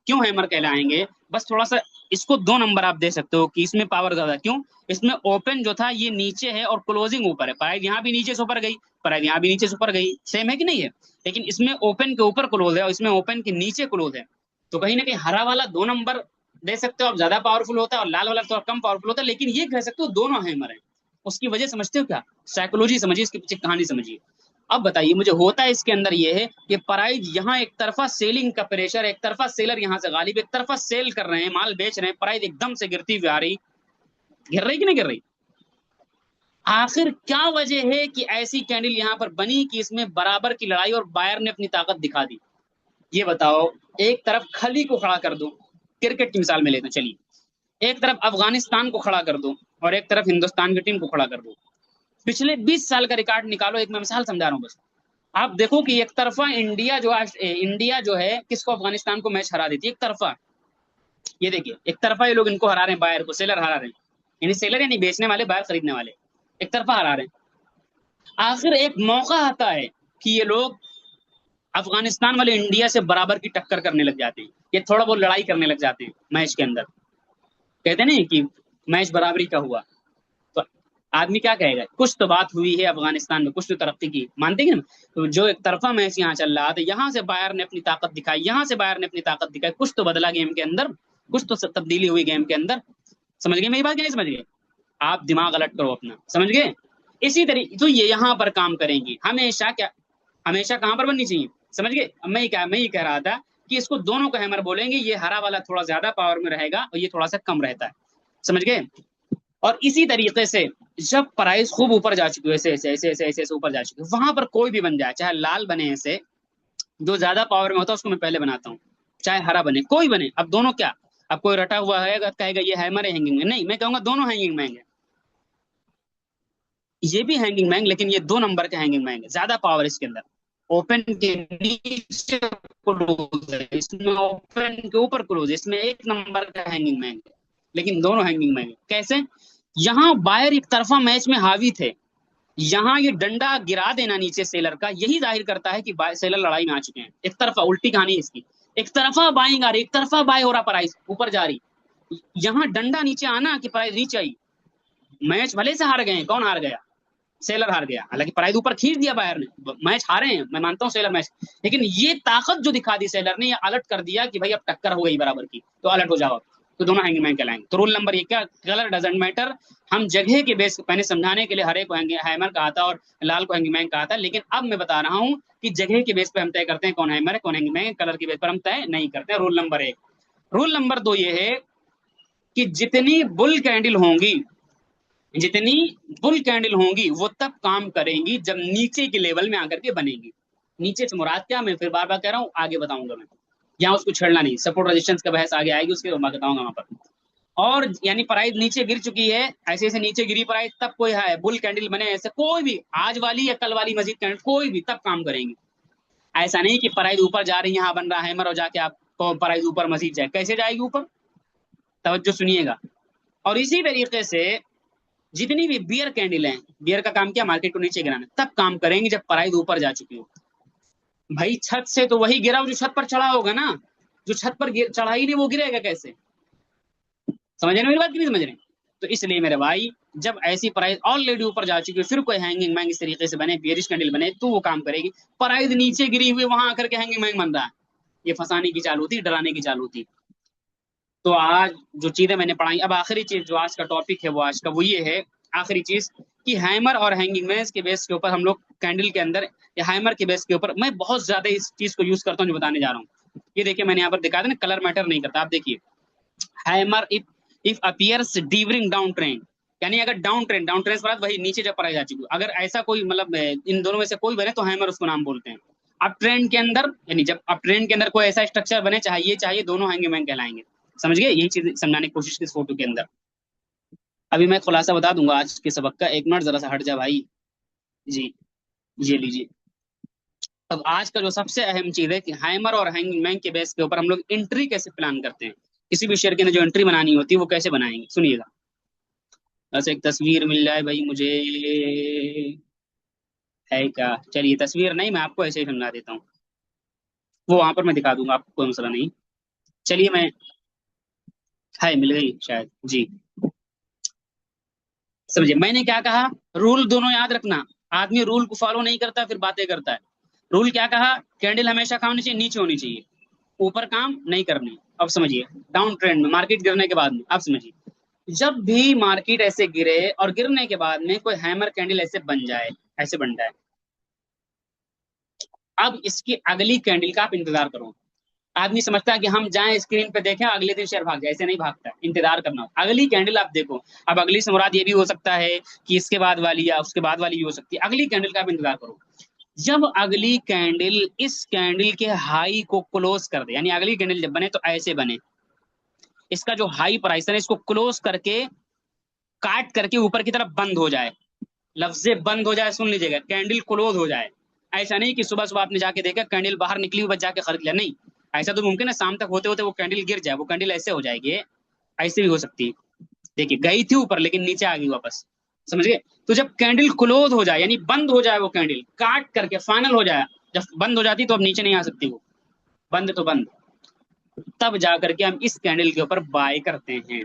क्यों हैमर कहलाएंगे? बस थोड़ा सा इसको 2 नंबर आप दे सकते हो कि इसमें पावर ज्यादा क्यों। इसमें ओपन जो था ये नीचे है और क्लोजिंग ऊपर है, प्राइस यहाँ भी नीचे से ऊपर गई, प्राइस यहाँ भी नीचे से ऊपर गई, सेम है कि नहीं है? लेकिन इसमें ओपन के ऊपर क्लोज है और इसमें ओपन के नीचे क्लोज है। तो कहीं ना कहीं हरा वाला 2 नंबर दे सकते हो आप, ज्यादा पावरफुल होता है, और लाल वाला थोड़ा कम पावरफुल होता है, लेकिन ये कह सकते हो दोनों हैमर है। उसकी वजह समझते हो क्या? साइकोलॉजी समझिए, इसके पीछे कहानी समझिए। अब बताइए मुझे, होता है इसके अंदर ये है कि प्राइस यहाँ एक तरफा सेलिंग का प्रेशर, एक तरफा सेलर यहाँ से गालिब, एक तरफा सेल कर रहे हैं, माल बेच रहे हैं, प्राइस एकदम से गिरती हुई आ रही, गिर रही कि नहीं गिर रही? आखिर क्या वजह है कि ऐसी कैंडल यहाँ पर बनी कि इसमें बराबर की लड़ाई और बायर ने अपनी ताकत दिखा दी? ये बताओ। एक तरफ खली को खड़ा कर दो, क्रिकेट की मिसाल में लेते हैं, चलिए, एक तरफ अफगानिस्तान को खड़ा कर दो और एक तरफ हिंदुस्तान की टीम को खड़ा कर दो। पिछले 20 साल का रिकॉर्ड निकालो, एक मैं मिसाल समझा रहा हूँ बस। आप देखो कि एक तरफा इंडिया जो है किसको, अफगानिस्तान को मैच हरा देती है, एक तरफा। ये देखिए, एक तरफा ये लोग इनको हरा रहे हैं, बायर को, सेलर हरा रहे हैं, यानी सेलर यानी बेचने वाले, बायर खरीदने वाले, एक तरफा हरा रहे हैं। आखिर एक मौका आता है कि ये लोग, अफगानिस्तान वाले, इंडिया से बराबर की टक्कर करने लग जाते हैं, ये थोड़ा बहुत लड़ाई करने लग जाते हैं मैच के अंदर। कहते नहीं कि मैच बराबरी का हुआ, तो आदमी क्या कहेगा, कुछ तो बात हुई है अफगानिस्तान में, कुछ तो तरक्की की, मानते हैं ना? तो जो एक तरफा मैच यहाँ चल रहा था, यहाँ से बायर ने अपनी ताकत दिखाई, यहाँ से बायर ने अपनी ताकत दिखाई, कुछ तो बदला गेम के अंदर, कुछ तो तब्दीली हुई गेम के अंदर। समझ गए मेरी बात कि नहीं समझ गए? आप दिमाग अलर्ट करो अपना, समझ गए? इसी तरीके तो ये यहाँ पर काम करेंगी हमेशा। क्या हमेशा कहाँ पर बननी चाहिए? समझ गए? अब मैं ही कह रहा था कि इसको दोनों का हैमर बोलेंगे, ये हरा वाला थोड़ा ज्यादा पावर में रहेगा और ये थोड़ा सा कम रहता है। समझ गए? और इसी तरीके से जब प्राइस खूब ऊपर जा चुकी है, ऐसे ऐसे ऐसे ऐसे ऐसे ऐसे ऊपर जा चुकी है, वहां पर कोई भी बन जाए, चाहे लाल बने ऐसे, जो ज्यादा पावर में होता है उसको मैं पहले बनाता हूँ, चाहे हरा बने, कोई बने, अब दोनों क्या, अब कोई रटा हुआ है कहेगा ये हैमर है हैंगिंग में, नहीं, मैं कहूंगा दोनों हैंगिंग मैंग है। ये भी हैंगिंग मैंग, लेकिन ये 2 नंबर का हैंगिंग मैंग है, ज्यादा पावर इसके अंदर। ओपन के नीचे क्लोज है, इसमें ओपन के ऊपर क्लोज है, इसमें 1 नंबर का हैंगिंग मैंग है, लेकिन दोनों हैंगिंग मैंग है। कैसे? यहाँ बायर एक तरफा मैच में हावी थे, यहाँ ये डंडा गिरा देना नीचे सेलर का, यही जाहिर करता है कि सेलर लड़ाई में आ चुके हैं। एक तरफा उल्टी कहानी है इसकी, एक तरफा बाइंग आ रही, एक तरफा बाय हो रहा, प्राइस ऊपर जा रही, यहाँ डंडा नीचे आना कि प्राइस नीचे आई। मैच भले से हार गए, कौन हार गया? सेलर हार गया, हालांकि प्राइस ऊपर खींच दिया बायर ने, मैच हारे हैं, मैं मानता हूं सेलर मैच, लेकिन ये ताकत जो दिखा दी सेलर ने, ये अलर्ट कर दिया कि भाई अब टक्कर हो गई बराबर की, तो अलर्ट हो जाओ। तो दोनों हैंगिंग मैन कहलाएंगे। तो रूल नंबर एक क्या, कलर डजंट मैटर। हम जगह के बेस, मैंने समझाने के लिए हरे को हैमर कहा था और लाल को हैंगिंग मैन कहा था, लेकिन अब मैं बता रहा हूँ कि जगह के बेस पे हम तय करते हैं कौन हैमर है कौन हैंगिंग मैन है, कलर के बेस पर हम तय नहीं करते हैं। रूल नंबर एक। रूल नंबर दो ये है कि जितनी बुल कैंडल होंगी वो तब काम करेंगी जब नीचे के लेवल में आकर के बनेगी। नीचे से मुराद क्या, मैं फिर बार बार कह रहा हूँ, आगे बताऊंगा मैं, यहाँ उसको छेड़ना नहीं। सपोर्ट रेजिस्टेंस का बहस आगे आएगी, उसके मैं बताऊंगा वहां पर। और यानी प्राइस नीचे गिर चुकी है, ऐसे ऐसे नीचे गिरी प्राइस, तब कोई है बुल कैंडल बने, ऐसे कोई भी आज वाली या कल वाली मजीद कैंडल कोई भी तब काम करेंगी। ऐसा नहीं कि प्राइस ऊपर जा रही है, यहाँ बन रहा है हैमर और जाके आपको प्राइस ऊपर मजीद जाए, कैसे जाएगी ऊपर, तवज्जो सुनिएगा। और इसी तरीके से जितनी भी बियर कैंडल है, बियर का काम क्या, मार्केट को नीचे गिराना, तब काम करेंगे जब प्राइस ऊपर जा चुकी हो। भाई छत से तो वही गिरा जो छत पर चढ़ा होगा ना, जो छत पर चढ़ा ही नहीं वो गिरेगा कैसे, समझ रहे मेरी बात की नहीं समझ रहे। तो इसलिए मेरे भाई, जब ऐसी प्राइस ऑलरेडी ऊपर जा चुकी है, फिर कोई हैंगिंग मैंग इस तरीके से बने, बियरिश कैंडल बने, तो वो काम करेगी। प्राइस नीचे गिरी हुई वहां आकर के हैंगिंग मैंग बन रहा है, ये फंसाने की चालू थी, डराने की चालू थी। तो आज जो चीजें मैंने पढ़ाई, अब आखिरी चीज जो आज का टॉपिक है वो आज का वो ये है, आखिरी चीज, कि हैमर और हैंगिंग मैन के बेस के ऊपर हम लोग कैंडल के अंदर या हैमर के बेस के ऊपर, मैं बहुत ज्यादा इस चीज को यूज करता हूँ जो बताने जा रहा हूँ। ये देखिए मैंने यहाँ पर दिखा था ना, कलर मैटर नहीं करता। आप देखिए, hammer if appears during down trend, यानी अगर डाउन ट्रेंड पर वही नीचे जब प्राइस आ चुकी, अगर ऐसा कोई मतलब इन दोनों में से कोई बने तो हैमर उसको नाम बोलते हैं। अप ट्रेंड के अंदर, यानी जब अप ट्रेंड के अंदर कोई ऐसा स्ट्रक्चर बने, चाहिए दोनों हैंगिंग मैन कहलाएंगे। समझ गए, यही चीज समझाने की कोशिश की इस फोटो के अंदर। अभी मैं खुलासा बता दूंगा आज के सबक का, एक मिनट जरा सा हट जा भाई। जी, ये लीजिए। अब आज का जो सबसे अहम चीज है कि हैमर और हैंगिंग मैन के बेस के ऊपर हम लोग एंट्री कैसे प्लान करते हैं, किसी भी शेयर के अंदर जो एंट्री बनानी होती है वो कैसे बनाएंगे, सुनिएगा। बस एक तस्वीर मिल जाए भाई मुझे, है क्या, चलिए तस्वीर नहीं, मैं आपको ऐसे ही समझा देता हूँ, वो वहां पर मैं दिखा दूंगा आपको, कोई मसला नहीं। चलिए मैं, है मिल गई शायद जी। समझिए मैंने क्या कहा, रूल दोनों याद रखना। आदमी रूल को फॉलो नहीं करता फिर बातें करता है। रूल क्या कहा, कैंडल हमेशा कहाँ होनी चाहिए, नीचे होनी चाहिए, ऊपर काम नहीं करनी। अब समझिए, डाउन ट्रेंड में मार्केट गिरने के बाद में, अब समझिए, जब भी मार्केट ऐसे गिरे और गिरने के बाद में कोई हैमर कैंडल ऐसे बन जाए, ऐसे बन जाए, अब इसकी अगली कैंडल का आप इंतजार करो। आदमी समझता है कि हम जाएं स्क्रीन पे देखें अगले दिन शेयर भाग जाए, ऐसे नहीं भागता है, इंतजार करना हो। अगली कैंडल आप देखो, अब अगली से मुराद ये भी हो सकता है कि इसके बाद वाली या उसके बाद वाली भी हो सकती है, अगली कैंडल का आप इंतजार करो। जब अगली कैंडल इस कैंडल के हाई को क्लोज कर दे, यानी अगली कैंडल जब बने तो ऐसे बने, इसका जो हाई प्राइस है इसको क्लोज करके काट करके ऊपर की तरफ बंद हो जाए। लफ्जे बंद हो जाए, सुन लीजिएगा, कैंडल क्लोज हो जाए। ऐसा नहीं कि सुबह सुबह आपने जाके देखा कैंडल बाहर निकली हुई, बस जाके खरीद लिया, नहीं। ऐसा तो मुमकिन है शाम तक होते होते वो कैंडल गिर जाए, वो कैंडल ऐसे हो जाएगी, ऐसे भी हो सकती है। देखिए गई थी ऊपर लेकिन नीचे आ गई वापस, समझ गए। तो जब कैंडल क्लोज हो जाए, यानी बंद हो जाए, वो कैंडल काट करके फाइनल हो जाए, जब बंद हो जाती तो अब नीचे नहीं आ सकती वो, बंद तो बंद, तब जाकर के हम इस कैंडल के ऊपर बाय करते हैं।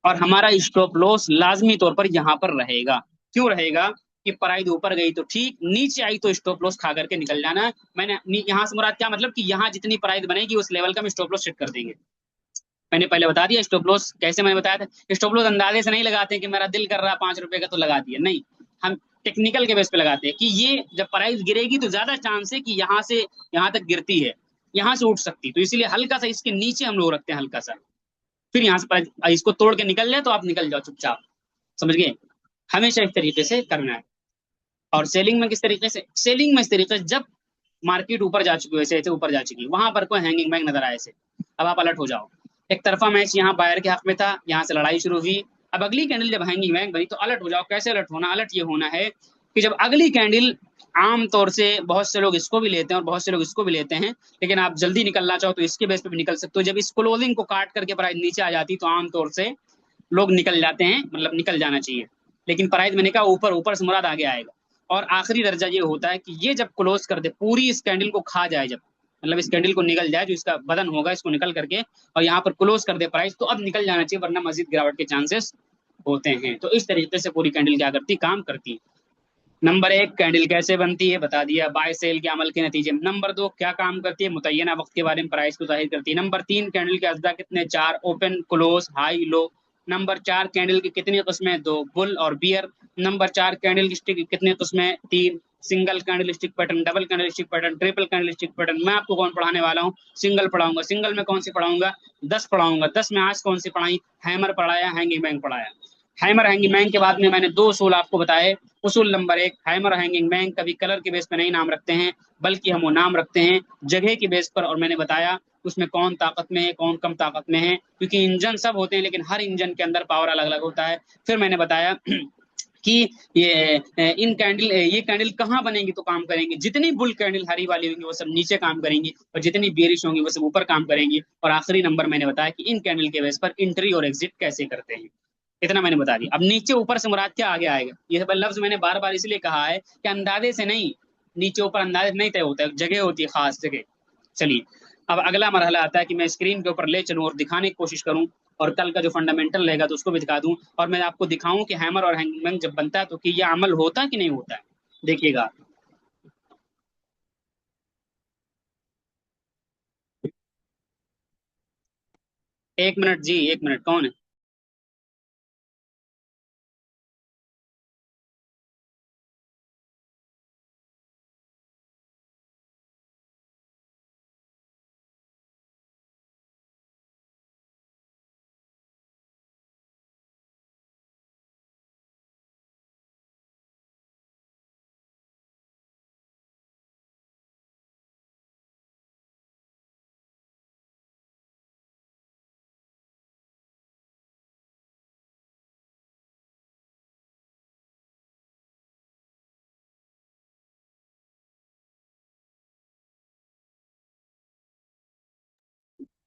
और हमारा स्टॉप लॉस लाजमी तौर पर यहाँ पर रहेगा। क्यों रहेगा, कि प्राइस ऊपर गई तो ठीक, नीचे आई तो स्टॉप लॉस खा करके निकल जाना है। मैंने यहाँ से मुराद क्या, मतलब कि यहाँ जितनी प्राइस बनेगी उस लेवल का हम स्टॉप लॉस सेट कर देंगे। मैंने पहले बता दिया स्टॉप लॉस कैसे, मैंने बताया था स्टॉप लॉस अंदाजे से नहीं लगाते कि मेरा दिल कर रहा है 5 रुपए का तो लगा दिया, नहीं। हम टेक्निकल के बेस पे लगाते हैं कि ये जब प्राइस गिरेगी तो ज्यादा चांस है कि यहाँ से यहाँ तक गिरती है, यहाँ से उठ सकती, तो इसीलिए हल्का सा इसके नीचे हम लोग रखते हैं, हल्का सा। फिर यहाँ से इसको तोड़ के निकल जाए तो आप निकल जाओ चुपचाप, समझ गए। हमेशा इस तरीके से करना है। और सेलिंग में किस तरीके से, सेलिंग में इस तरीके से, जब मार्केट ऊपर जा चुकी है, ऐसे ऐसे ऊपर जा चुकी है, वहां पर कोई हैंगिंग बैग नजर आए ऐसे, अब आप अलर्ट हो जाओ। एक तरफा मैच यहाँ बायर के हक में था, यहाँ से लड़ाई शुरू हुई, अब अगली कैंडल जब हैंगिंग बैग बनी तो अलर्ट हो जाओ। कैसे अलर्ट होना, अलर्ट ये होना है कि जब अगली कैंडल, आम तौर से बहुत से लोग इसको भी लेते हैं और बहुत से लोग इसको भी लेते हैं, लेकिन आप जल्दी निकलना चाहो तो इसके बेस पे भी निकल सकते हो। जब इस क्लोजिंग को काट करके प्राइस नीचे आ जाती तो आमतौर से लोग निकल जाते हैं, मतलब निकल जाना चाहिए। लेकिन प्राइस मैंने कहा ऊपर, ऊपर से मुराद आगे आएगा। और आखिरी दर्जा ये होता है कि ये जब क्लोज कर दे, पूरी इस कैंडल को खा जाए, जब मतलब इस कैंडल को निकल जाए, जो इसका बदन होगा इसको निकल करके और यहाँ पर क्लोज कर दे प्राइस, तो अब निकल जाना चाहिए, वरना मजीद गिरावट के चांसेस होते हैं। तो इस तरीके से पूरी कैंडल क्या करती, काम करती है। नंबर एक, कैंडल कैसे बनती है बता दिया, बाय सेल के अमल के नतीजे में। नंबर दो, क्या काम करती है, मुतय्यना वक्त के बारे में प्राइस को जाहिर करती है। नंबर तीन, कैंडल के अज्जा कितने, चार, open close high low. Number चार, कैंडल की कितनी किस्में, दो, बुल और बियर। नंबर चार, कैंडल की स्टिक की कितनी किस्में, तीन, single candle stick pattern, double candle stick pattern, triple candle stick pattern. मैं आपको कौन पढ़ाने वाला हूँ, सिंगल पढ़ाऊंगा। सिंगल में कौन सी पढ़ाऊंगा, 10 पढ़ाऊंगा। 10 में आज कौन सी पढ़ाई, हैमर पढ़ाया, हैंगिंग बैंग पढ़ाया। हैमर हैंगिंग बैंग के बाद में मैंने दो उसूल आपको बताए। उसूल नंबर एक, हैमर हैंगिंग बैंग कभी कलर के बेस पे नहीं नाम रखते हैं, बल्कि हम वो नाम रखते हैं जगह के बेस पर। और मैंने बताया उसमें कौन ताकत में है, कौन कम ताकत में है, क्योंकि इंजन सब होते हैं लेकिन हर इंजन के अंदर पावर अलग अलग होता है। फिर मैंने बताया कि इन कैंडल ये कैंडल कहाँ बनेंगी तो काम करेंगी, जितनी बुल कैंडल हरी वाली होंगी वो सब नीचे काम करेंगी, और जितनी बेरिश होंगी वो सब ऊपर काम करेंगी। और आखिरी नंबर मैंने बताया कि इन कैंडल के बेस पर एंट्री और एग्जिट कैसे करते हैं। इतना मैंने बता दिया। अब नीचे ऊपर से मुराद क्या आगे आएगा, ये सब लफ्ज मैंने बार बार इसलिए कहा है कि अंदाजे से नहीं, नीचे ऊपर अंदाजे नहीं तय होता है, जगह होती है, खास जगह। चलिए, अब अगला मरहला आता है कि मैं स्क्रीन के ऊपर ले चलूं और दिखाने की कोशिश करूं, और कल का जो फंडामेंटल रहेगा तो उसको भी दिखा दूं, और मैं आपको दिखाऊं कि हैमर और हैंगमैन जब बनता है तो कि यह अमल होता है कि नहीं होता है। देखिएगा। 1 मिनट जी, 1 मिनट, कौन है।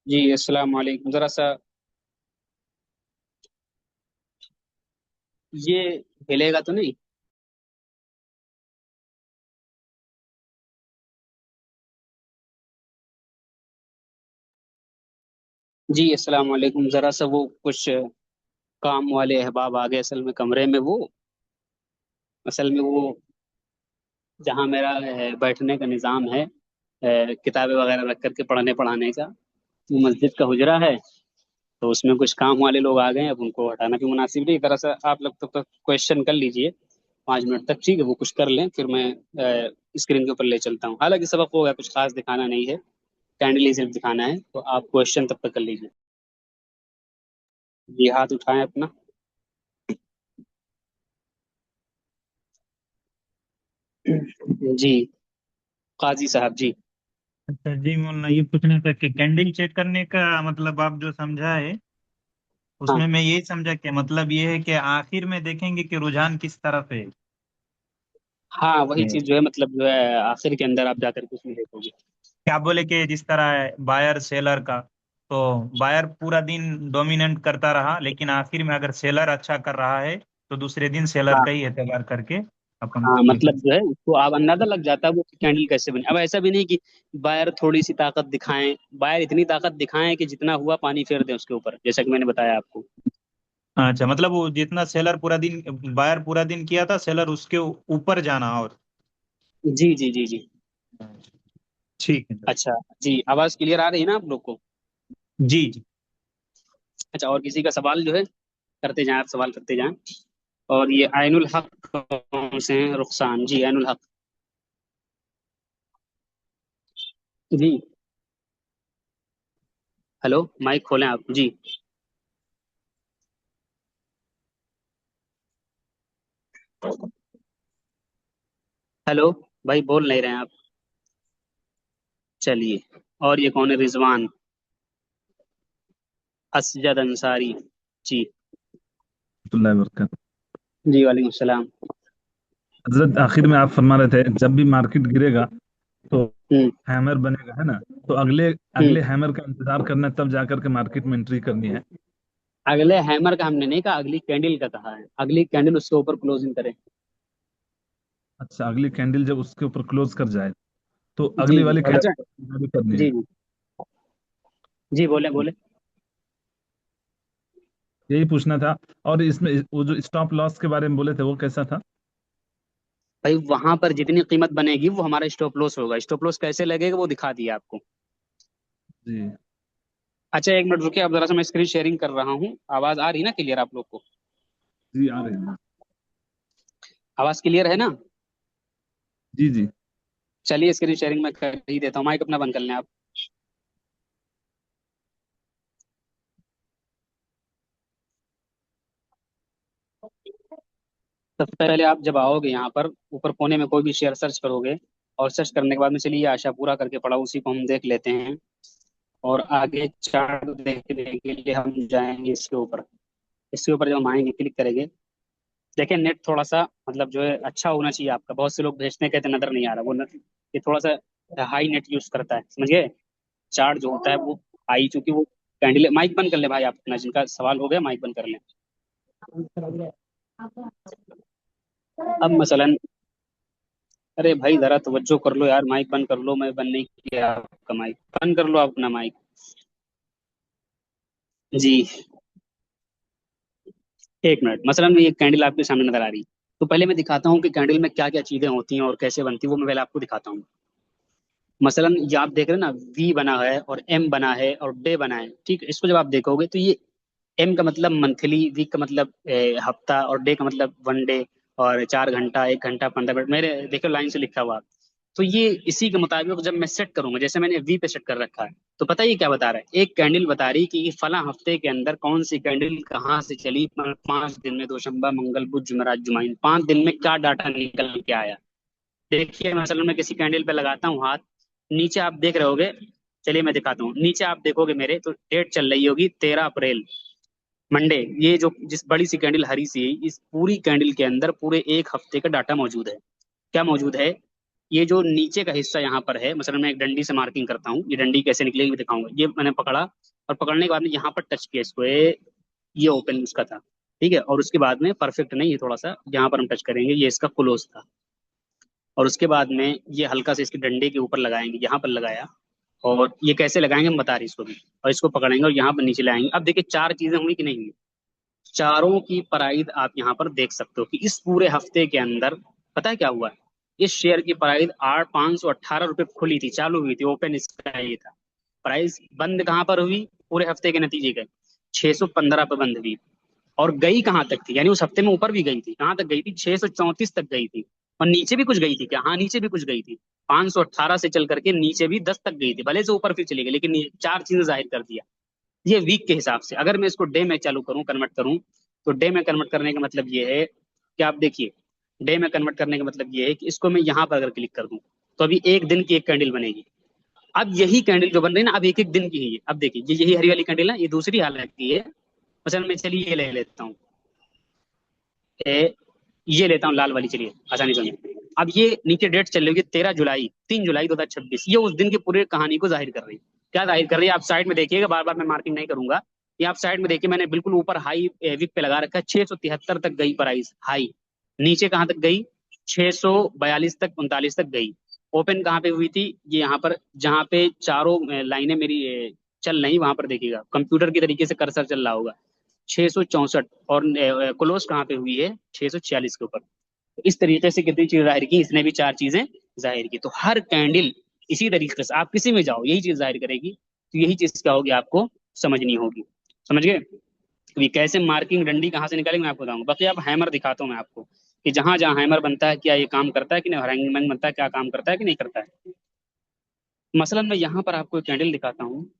जी अस्सलाम वालेकुम, जरा सा ये हिलेगा तो नहीं। जी अस्सलाम वालेकुम, जरा सा वो कुछ काम वाले अहबाब आ गए असल में कमरे में। वो असल में वो जहाँ मेरा बैठने का निज़ाम है, किताबें वगैरह रख करके पढ़ने पढ़ाने का, वो मस्जिद का हुजरा है। तो उसमें कुछ काम वाले लोग आ गए हैं, अब उनको हटाना भी मुनासिब नहीं। तरह से आप लोग तब तक क्वेश्चन कर लीजिए 5 मिनट तक, ठीक है, वो कुछ कर लें, फिर मैं स्क्रीन के ऊपर ले चलता हूँ। हालांकि सबक हो गया, कुछ खास दिखाना नहीं है, कैंडल सिर्फ दिखाना है, तो आप क्वेश्चन तब तक कर लीजिए। जी, हाथ उठाएं अपना। जी, काजी साहब जी। अच्छा जी मौलाना, ये पूछना था कि कैंडल चेक करने का मतलब आप जो समझा है हाँ उसमें मैं यही समझा कि मतलब ये है कि आखिर में देखेंगे कि रुझान किस तरफ है। हाँ, वही कि चीज जो है, मतलब जो है आखिर के अंदर आप जाकर के उसमें देखोगे। क्या बोले कि जिस तरह है बायर सेलर का, तो बायर पूरा दिन डोमिनेंट करता रहा लेकिन आखिर में अगर सेलर अच्छा कर रहा है तो दूसरे दिन सेलर हाँ का ही एतबार करके अपन हाँ, ये कर मतलब जो सकते है उसको आप अंदाजा लग जाता है वो कैंडल कैसे बनी। अब ऐसा भी नहीं कि बायर थोड़ी सी ताकत दिखाएं, बायर इतनी ताकत दिखाएं कि जितना हुआ पानी फेर दें उसके ऊपर, जैसा कि मैंने बताया आपको। हैं। अच्छा, मतलब वो जितना सेलर पूरा दिन बायर पूरा दिन किया था, सेलर उसके ऊपर जाना और। जी जी जी जी। ठीक है। अच्छा, जी आवाज क्लियर आ रही है ना आप लोग को। जी जी। अच्छा, और किसी का सवाल जो है करते जाएं, आप सवाल करते जाएं। और ये आइनुल हक कौन से हैं, रुखसान जी, आइनुल हक। जी, हेलो, माइक खोलें आप जी। हेलो, भाई बोल नहीं रहे हैं आप। चलिए, और ये कौन है, रिजवान, असजद अंसारी जी। अब्दुल्लाह बरकत। जी वालेकुम सलाम। हजरत, आखिर में आप फरमा रहे थे जब भी मार्केट गिरेगा तो हम्म हैमर बनेगा, है ना? तो अगले हम्म। अगले हैमर का इंतजार करना है, तब जाकर के मार्केट में एंट्री करनी है। अगले हैमर का हमने नहीं कहा, अगली कैंडल का कहा है, अगली कैंडल उसके ऊपर क्लोजिंग करें। अच्छा, अगली कैंडल जब उसके ऊपर क्लोज कर जाए तो जी अगली जी, वाली अच्छा। कैंडल करनी जी है। जी जी, बोले बोले। यही पूछना था। और इसमें वो जो स्टॉप लॉस के बारे में बोले थे वो कैसा था? भाई वहां पर जितनी कीमत बनेगी वो हमारा स्टॉप लॉस होगा। स्टॉप लॉस कैसे लगेगा वो दिखा दिया आपको। जी। अच्छा एक मिनट रुकिए, अब जरा सा मैं स्क्रीन शेयरिंग कर रहा हूँ। आवाज आ रही ना क्लियर आप लोग को? जी आ रहे हैं। आवाज क्लियर है ना? जी जी। चलिए स्क्रीन शेयरिंग मैं कर ही देता हूँ। माइक अपना बंद कर लें आप। सबसे पहले आप जब आओगे यहाँ पर, ऊपर कोने में कोई भी शेयर सर्च करोगे, और सर्च करने के बाद में चलिए आशा पूरा करके पड़ा उसी को हम देख लेते हैं। और आगे चार्ट देखने के लिए हम जाएंगे इसके ऊपर। इसके ऊपर जब हम आएंगे क्लिक करेंगे, देखिए नेट थोड़ा सा मतलब जो है अच्छा होना चाहिए आपका। बहुत से लोग भेजने कहते नजर नहीं आ रहा वो ये थोड़ा सा हाई नेट यूज करता है, समझिए। चार्ट जो होता है वो हाई, चूंकि वो कैंडल। माइक बंद कर ले भाई आप अपना, जिनका सवाल हो गया माइक बंद कर लें। अब मसलन, अरे भाई जरा तवज्जो कर लो यार, माइक बंद कर लो। मैं बंद नहीं किया आपका माइक, बंद कर लो आप अपना माइक। जी। एक मिनट, मसलन ये कैंडल आपके सामने नजर आ रही, तो पहले मैं दिखाता हूँ कि कैंडल में क्या क्या चीजें होती हैं और कैसे बनती है, वो मैं पहले आपको दिखाता हूँ। मसलन ये आप देख रहे हैं ना, वी बना है और एम बना है और डे बना है, ठीक है। इसको जब आप देखोगे तो ये एम का मतलब मंथली, वीक का मतलब हफ्ता, और डे का मतलब वन डे, और 4 घंटा, 1 घंटा, 15 मिनट, मेरे देखो लाइन से लिखा हुआ। तो ये इसी के मुताबिक जब मैं सेट करूंगा, जैसे मैंने वी पे सेट कर रखा है, तो पता है ये क्या बता रहा है? एक कैंडल बता रही कि ये फला हफ्ते के अंदर कौन सी कैंडल कहाँ से चली, 5 दिन में, दोशंबा, मंगल, बुध, जुमेरात, जुमाइन, 5 दिन में क्या डाटा निकल के आया। देखिए मसलन मैं किसी कैंडल पे लगाता हूँ हाथ, नीचे आप देख रहे होगे। चलिए मैं दिखाता हूँ, नीचे आप देखोगे मेरे तो डेट चल रही होगी 13 अप्रैल, मंडे। ये जो जिस बड़ी सी कैंडल हरी सी है, इस पूरी कैंडल के अंदर पूरे एक हफ्ते का डाटा मौजूद है। क्या मौजूद है? ये जो नीचे का हिस्सा यहाँ पर है, मसलन मैं एक डंडी से मार्किंग करता हूँ, ये डंडी कैसे निकलेगी मैं दिखाऊंगा। ये मैंने पकड़ा, और पकड़ने के बाद में यहाँ पर टच किया इसको, ये ओपन उसका था, ठीक है। और उसके बाद में परफेक्ट नहीं, ये थोड़ा सा यहाँ पर हम टच करेंगे, ये इसका क्लोज था। और उसके बाद में ये हल्का से इसके डंडे के ऊपर लगाएंगे, यहाँ पर लगाया। और ये कैसे लगाएंगे हम बता रहे हैं इसको भी। और इसको पकड़ेंगे और यहाँ पर नीचे लाएंगे। अब देखिए चार चीजें हुई कि नहीं हुई? चारों की प्राइस आप यहाँ पर देख सकते हो कि इस पूरे हफ्ते के अंदर, पता है क्या हुआ? इस शेयर की प्राइस 8,518 रुपये खुली थी, चालू हुई थी, ओपन इसका ये था। प्राइस बंद कहाँ पर हुई पूरे हफ्ते के नतीजे के? 615 पर बंद हुई। और गई कहाँ तक थी, यानी उस हफ्ते में ऊपर भी गई थी, कहाँ तक गई थी? 634 तक गई थी। और नीचे भी कुछ गई थी क्या? हाँ नीचे भी कुछ गई थी। 518 से चल करके नीचे भी 10 तक गई थी, भले से ऊपर फिर चली गई, लेकिन ये चार चीजें जाहिर कर दिया। ये वीक के हिसाब से। अगर मैं इसको डे में चालू करूं, कन्वर्ट करूं, तो डे में कन्वर्ट करने का मतलब ये है कि आप देखिए, डे में कन्वर्ट करने का मतलब ये है कि इसको मैं यहां पर अगर क्लिक कर दूं, तो अभी एक दिन की एक कैंडल बनेगी। अब यही कैंडल जो बन रही है ना, अब एक एक दिन की ही है। अब देखिए ये यही हरी वाली कैंडल है, ये दूसरी हालत की है। मतलब मैं चलिए ये ले लेता हूँ, ये लेता हूँ लाल वाली, चलिए आसानी से। अब ये नीचे डेट चल रही है 13 जुलाई, 3 जुलाई 2026, ये उस दिन की पूरी कहानी को जाहिर कर रही है। क्या जाहिर कर रही है आप साइड में देखिएगा, बार बार मैं मार्किंग नहीं करूंगा। ये आप साइड में देखिए, मैंने बिल्कुल ऊपर हाई विक पे लगा रखा है, 673 तक गई प्राइस हाई। नीचे कहाँ तक गई? 642 तक, 39 तक गई। ओपन कहाँ पे हुई थी? ये यहाँ पर, जहाँ पे चारों लाइनें मेरी चल रही, वहां पर देखिएगा, कंप्यूटर की तरीके से कर्सर चल रहा होगा। 664। और क्लोज कहाँ पे हुई है? 646 के ऊपर। तो इस तरीके से कितनी चीज जाहिर की इसने भी? चार चीजें जाहिर की। तो हर कैंडल इसी तरीके से, आप किसी में जाओ यही चीज जाहिर करेगी। तो यही चीज क्या होगी आपको समझनी होगी। समझ गए? तो ये कैसे मार्किंग डंडी कहाँ से निकालेंगे मैं आपको बताऊंगा। बाकी अब हैमर दिखाता हूँ मैं आपको, कि जहां जहां हैमर बनता है क्या ये काम करता है कि नहीं, हैंगमैन बनता है क्या काम करता है कि नहीं करता है। मसलन मैं यहाँ पर आपको एक कैंडल दिखाता हूँ।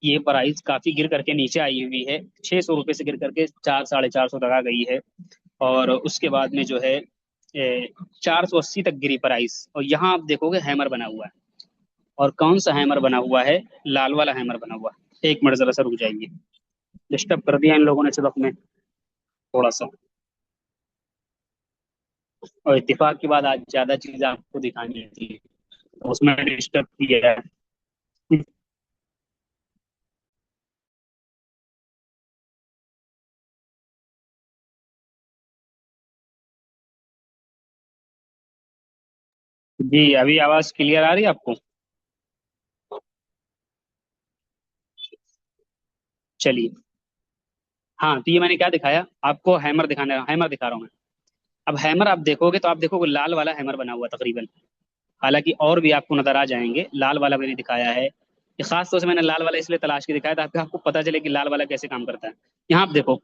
ये प्राइस काफी गिर करके नीचे आई हुई है, 600 रुपये से गिर करके 400, 450 तक आ गई है। और उसके बाद में जो है 480 तक गिरी प्राइस। और यहाँ आप देखोगे हैमर बना हुआ है। और कौन सा हैमर बना हुआ है? लाल वाला हैमर बना हुआ है। एक मिनट जरा सा रुक जाइए, डिस्टर्ब कर दिया इन लोगों ने सबक में थोड़ा सा। और इत्तेफाक के बाद आज ज्यादा चीजें आपको दिखानी थी, तो उसमें डिस्टर्ब किया है। जी अभी आवाज क्लियर आ रही है आपको? चलिए। हाँ तो ये मैंने क्या दिखाया आपको? हैमर दिखाना, हैमर दिखा रहा हूँ मैं। अब हैमर आप देखोगे तो आप देखोगे लाल वाला हैमर बना हुआ तकरीबन। हालांकि और भी आपको नजर आ जाएंगे, लाल वाला मैंने दिखाया है। ये खास तौर से मैंने लाल वाला इसलिए तलाश के दिखाया ताकि आपको पता चले कि लाल वाला कैसे काम करता है। यहाँ आप देखो,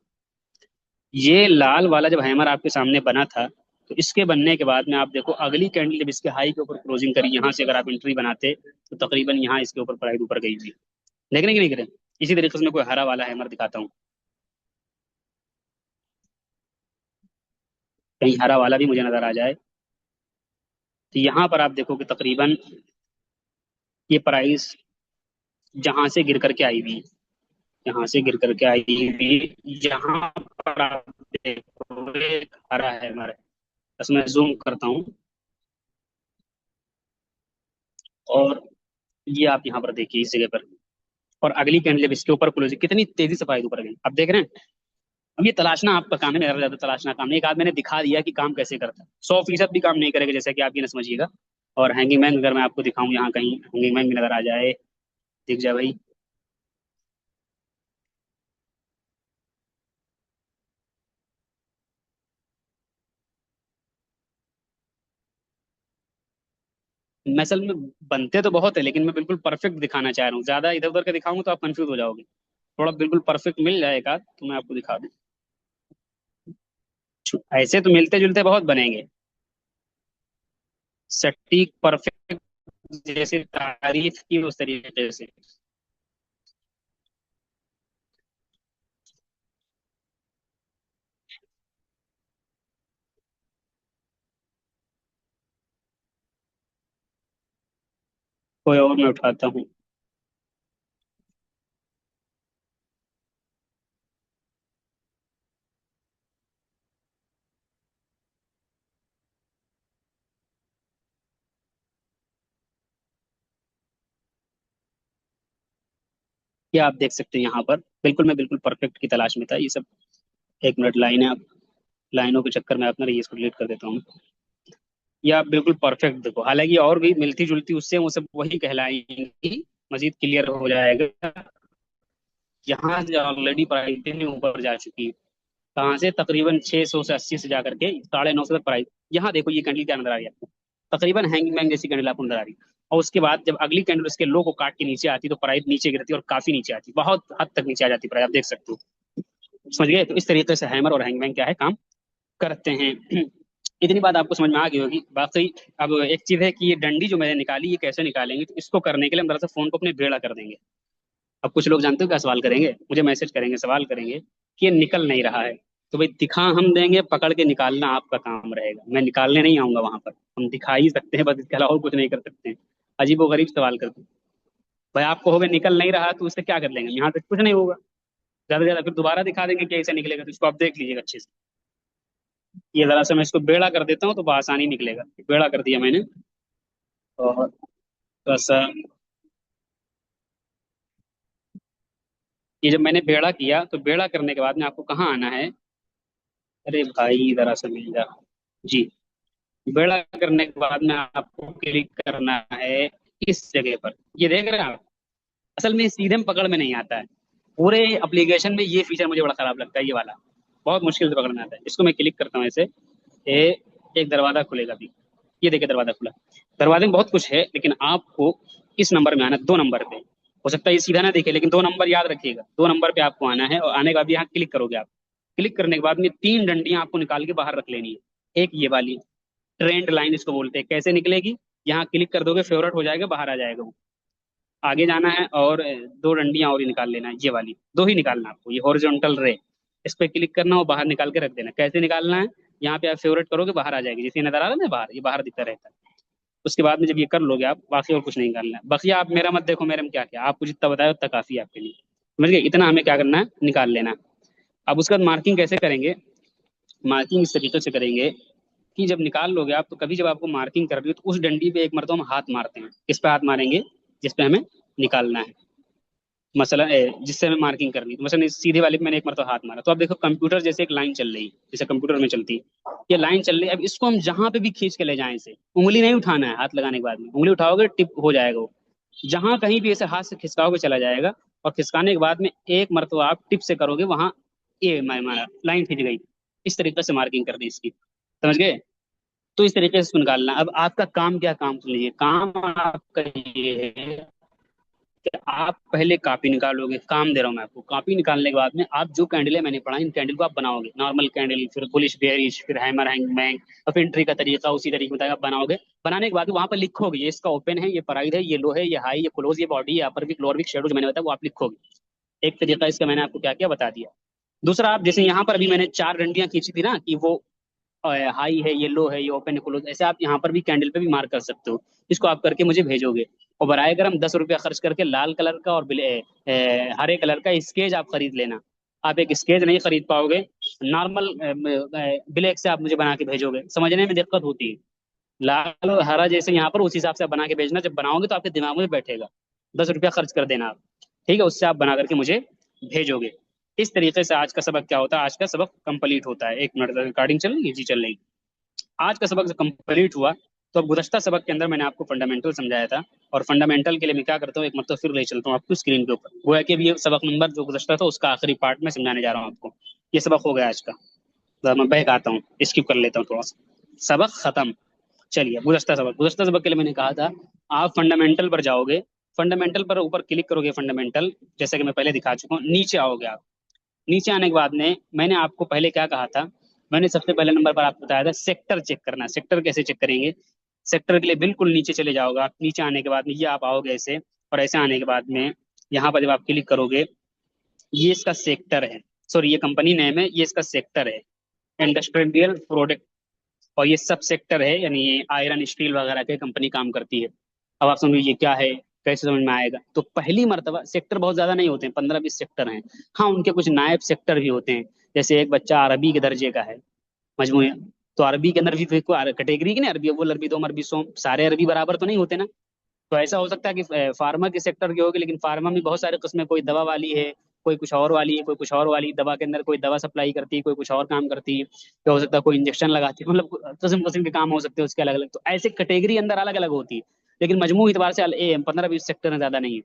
ये लाल वाला जब हैमर आपके सामने बना था, तो इसके बनने के बाद में आप देखो अगली कैंडल जब इसके हाई के ऊपर क्लोजिंग करी, यहाँ से अगर आप एंट्री बनाते तो तकरीबन यहाँ इसके ऊपर प्राइस ऊपर गई हुई। देख रहे हैं कि नहीं देख रहे हैं? इसी तरीके से मैं कोई हरा वाला हैमर दिखाता हूँ, कहीं हरा वाला भी मुझे नजर आ जाए। तो यहाँ पर आप देखो कि तकरीबन ये प्राइस जहां से गिर करके आई हुई, यहाँ से गिर करके आई हुई, यहाँ पर आप देखो एक हरा हैमर है। बस मैं जूम करता हूँ, और ये आप यहाँ पर देखिए इस जगह पर, और अगली कैंडल जब इसके ऊपर क्लोज कितनी तेजी से प्राइस ऊपर गई आप देख रहे हैं। अब ये तलाशना आपका काम है, मेरा ज्यादा तलाशना काम नहीं। एक आध मैंने दिखा दिया कि काम कैसे करता है, 100% भी काम नहीं करेगा जैसा कि आप ये ना समझिएगा। और हैंगिंग मैन अगर मैं आपको दिखाऊं, यहाँ कहीं हैंगिंग मैन भी नजर आ जाए, दिख जाए भाई। मैं असल में बनते तो बहुत है, लेकिन मैं बिल्कुल परफेक्ट दिखाना चाह रहा हूँ। ज्यादा इधर उधर का दिखाऊंगा तो आप कंफ्यूज हो जाओगे। थोड़ा बिल्कुल परफेक्ट मिल जाएगा तो मैं आपको दिखा दूँ। ऐसे तो मिलते जुलते बहुत बनेंगे, सटीक परफेक्ट जैसे तारीफ की उस तरीके से। कोई और मैं उठाता हूँ। ये आप देख सकते हैं यहाँ पर, बिल्कुल मैं बिल्कुल परफेक्ट की तलाश में था ये सब। एक मिनट लाइन है, आप लाइनों के चक्कर में अपना इसको डिलीट कर देता हूँ। ये आप बिल्कुल परफेक्ट देखो, हालांकि और भी मिलती जुलती उससे वो सब वही कहलाएंगी। मजीद क्लियर हो जाएगा। यहाँ से ऑलरेडी प्राइस इतनी ऊपर जा चुकी है, कहाँ से तकरीबन 600 से 80 से जा करके 950 तक प्राइस। यहाँ देखो ये कैंडल क्या नजर आ रही है आपको, तकरीबन हैंगिंग मैन जैसी कैंडल आपको नजर आ रही है। और उसके बाद जब अगली कैंडल उसके लो को काट के नीचे आती तो प्राइस नीचे गिरती और काफी नीचे आती, बहुत हद तक नीचे आ जाती प्राइस, आप देख सकते हो। समझ गए? तो इस तरीके से हैमर और हैंगमैन क्या है, काम करते हैं। इतनी बात आपको समझ में आ गई होगी बाकी। अब एक चीज है कि ये डंडी जो मैंने निकाली, ये कैसे निकालेंगे, तो इसको करने के लिए हम दरअसल फोन को अपने बेड़ा कर देंगे। अब कुछ लोग जानते हो क्या सवाल करेंगे, मुझे मैसेज करेंगे, सवाल करेंगे कि ये निकल नहीं रहा है। तो भाई दिखा हम देंगे, पकड़ के निकालना आपका काम रहेगा। मैं निकालने नहीं आऊंगा वहां पर, हम दिखा ही सकते हैं बस, इसके अलावा और कुछ नहीं कर सकते हैं। अजीब व गरीब सवाल करते हैं। भाई आपको होगा निकल नहीं रहा तो उससे क्या कर लेंगे, यहाँ तक कुछ नहीं होगा। ज्यादा से ज्यादा फिर दोबारा दिखा देंगे कि ऐसे निकलेगा, तो इसको आप देख लीजिएगा अच्छे से। ये जरा सा मैं इसको बेड़ा कर देता हूँ तो आसानी निकलेगा। बेड़ा कर दिया मैंने, और बस ये जब मैंने बेड़ा किया तो बेड़ा करने के बाद में आपको कहाँ आना है। अरे भाई जरा सा मिल जा। जी, बेड़ा करने के बाद में आपको क्लिक करना है इस जगह पर, ये देख रहे हैं आप। असल में सीधे में पकड़ में नहीं आता है, पूरे एप्लीकेशन में ये फीचर मुझे बड़ा खराब लगता है, ये वाला बहुत मुश्किल से पकड़ में आता है। इसको मैं क्लिक करता हूँ ऐसे, ये एक दरवाजा खुलेगा अभी। ये देखिए दरवाजा खुला। दरवाजे में बहुत कुछ है, लेकिन आपको इस नंबर में आना है, 2 नंबर पे। हो सकता है ये सीधा ना दिखे, लेकिन 2 नंबर याद रखिएगा, 2 नंबर पे आपको आना है। और आने के बाद यहाँ क्लिक करोगे आप। क्लिक करने के बाद में 3 डंडियां आपको निकाल के बाहर रख लेनी है। एक ये वाली ट्रेंड लाइन इसको बोलते हैं, कैसे निकलेगी, यहाँ क्लिक कर दोगे फेवरेट हो जाएगा, बाहर आ जाएगा वो। आगे जाना है और 2 डंडियां और ही निकाल लेना है, ये वाली 2 ही निकालना है आपको, ये हॉरिजॉन्टल रे। इस पे क्लिक करना और बाहर निकाल के रख देना। कैसे निकालना है, यहाँ पे आप फेवरेट करोगे बाहर आ जाएगी, जैसे ये नजर आ रहा है ना बाहर, ये बाहर दिखता रहता है। उसके बाद में जब ये कर लोगे आप, बाकी और कुछ नहीं करना है। बाकी आप मेरा मत देखो, मेरे में क्या क्या, आपको जितना बताया उतना काफी है आपके लिए। समझ गए? इतना हमें क्या करना है, निकाल लेना है। अब उसके बाद मार्किंग कैसे करेंगे। मार्किंग इस तरीके से करेंगे कि जब निकाल लोगे आप, तो कभी जब आपको मार्किंग कर रही हो तो उस डंडी पे एक मरतबा हम हाथ मारते हैं। किस पे हाथ मारेंगे, जिस पे हमें निकालना है। मसला जिससे हमें मार्किंग करनी है, तो मसलन इस सीधे वाले पे मैंने एक मरतबा हाथ मारा, तो आप देखो कंप्यूटर जैसे एक लाइन चल रही है, जैसे कंप्यूटर में चलती है, ये लाइन चल रही है। अब इसको हम जहां पे भी खींच के ले जाएं, इसे उंगली नहीं उठाना है, हाथ लगाने के बाद में उंगली उठाओगे टिप हो जाएगा वो। जहां कहीं भी ऐसे हाथ से खिसकाओगे चला जाएगा। और खिसकाने के बाद में एक मरतबा आप टिप से करोगे, वहां ये मैं मारा लाइन खिंच गई। इस तरीके से मार्किंग कर दी इसकी। समझ गए? तो इस तरीके से इसको निकालना। अब आपका काम क्या, काम सुन लीजिए, काम आपका ये है कि आप पहले कॉपी निकालोगे, काम दे रहा हूँ मैं आपको। कॉपी निकालने के बाद में आप जो कैंडल मैंने पढ़ा, इन कैंडल को आप बनाओगे, नॉर्मल कैंडल, फिर बुलिश बेयरिश, फिर हैमर हैंग, और फिर एंट्री का तरीका उसी तरीके में आप बनाओगे। बनाने के बाद वहां पर लिखोगे, ये इसका ओपन है, ये प्राइस है, ये लो है, ये हाई, ये क्लोज, ये बॉडी, ये अपर विक, लोअर विक, शेडो जो मैंने बताया वो आप लिखोगे। एक तरीका इसका मैंने आपको क्या क्या बता दिया। दूसरा, आप जैसे यहाँ पर अभी मैंने चार डंडियां खींची थी ना, कि वो हाई है, ये लो है, ये ओपन है, क्लोज, ऐसे आप यहाँ पर भी कैंडल पे भी मार्क कर सकते हो। इसको आप करके मुझे भेजोगे। और बराए गरम 10 रुपया खर्च करके लाल कलर का और हरे कलर का स्केच आप खरीद लेना। आप एक स्केच नहीं खरीद पाओगे, नॉर्मल ब्लैक से आप मुझे बना के भेजोगे, समझने में दिक्कत होती है। लाल और हरा जैसे यहाँ पर उस हिसाब से आप बना के भेजना, जब बनाओगे तो आपके दिमाग में बैठेगा। 10 रुपया खर्च कर देना आप, ठीक है, उससे आप बना करके मुझे भेजोगे। इस तरीके से आज का सबक क्या होता है, आज का सबक कंप्लीट होता है। 1 मिनट रिकॉर्डिंग चल रही है जी? चल रही। आज का सबक जब कंप्लीट हुआ, तो अब गुज़श्ता सबक के अंदर मैंने आपको फंडामेंटल समझाया था, और फंडामेंटल के लिए मैं क्या करता हूँ, एक मतलब फिर ले चलता हूँ आपको स्क्रीन के ऊपर। वो है कि अभी ये सबक नंबर जो गुज़श्ता था उसका आखिरी पार्ट में समझाने जा रहा हूँ आपको। ये सबक हो गया आज का। तो मैं बैक आता हूँ, स्किप कर लेता हूँ थोड़ा सा, सबक खत्म। चलिए, गुज़श्ता सबक के लिए मैंने कहा था आप फंडामेंटल पर जाओगे, फंडामेंटल पर ऊपर क्लिक करोगे, फंडामेंटल जैसे कि मैं पहले दिखा चुका हूँ, नीचे आओगे आप। नीचे आने के बाद में मैंने आपको पहले क्या कहा था, मैंने सबसे पहले नंबर पर आपको बताया था सेक्टर चेक करना। सेक्टर कैसे चेक करेंगे? सेक्टर के लिए बिल्कुल नीचे चले जाओगे आप। नीचे आने के बाद में ये आप आओगे ऐसे, और ऐसे आने के बाद में यहाँ पर जब आप क्लिक करोगे, ये इसका सेक्टर है, सॉरी ये कंपनी नेम है, ये इसका सेक्टर है, इंडस्ट्रियल प्रोडक्ट। और ये सब सेक्टर है, यानी ये आयरन स्टील वगैरह के कंपनी काम करती है। अब आप समझो ये क्या है, कैसे समझ में आएगा? तो पहली मर्तबा, सेक्टर बहुत ज्यादा नहीं होते हैं, 15-20 सेक्टर हैं। हाँ, उनके कुछ नायब सेक्टर भी होते हैं। जैसे एक बच्चा अरबी के दर्जे का है, मजमू, तो अरबी के अंदर भी फिर कोई कैटेगरी की नहीं, अरबी अव्वल, अरबी दोम, अरबी सोम, सारे अरबी बराबर तो नहीं होते ना। तो ऐसा हो सकता है कि फार्मा के सेक्टर की होगी, लेकिन फार्मा में बहुत सारे किस्में, कोई दवा वाली है, कोई कुछ और वाली है, कोई कुछ और वाली दवा के अंदर कोई दवा सप्लाई करती है, कोई कुछ और काम करती है, तो हो सकता है कोई इंजेक्शन लगाती है, मतलब किस्म किस्म के काम हो सकते हैं उसके अलग अलग। तो ऐसे कैटेगरी अंदर अलग अलग होती है, लेकिन मजमू एतबार से 15-20 सेक्टर में ज्यादा नहीं है।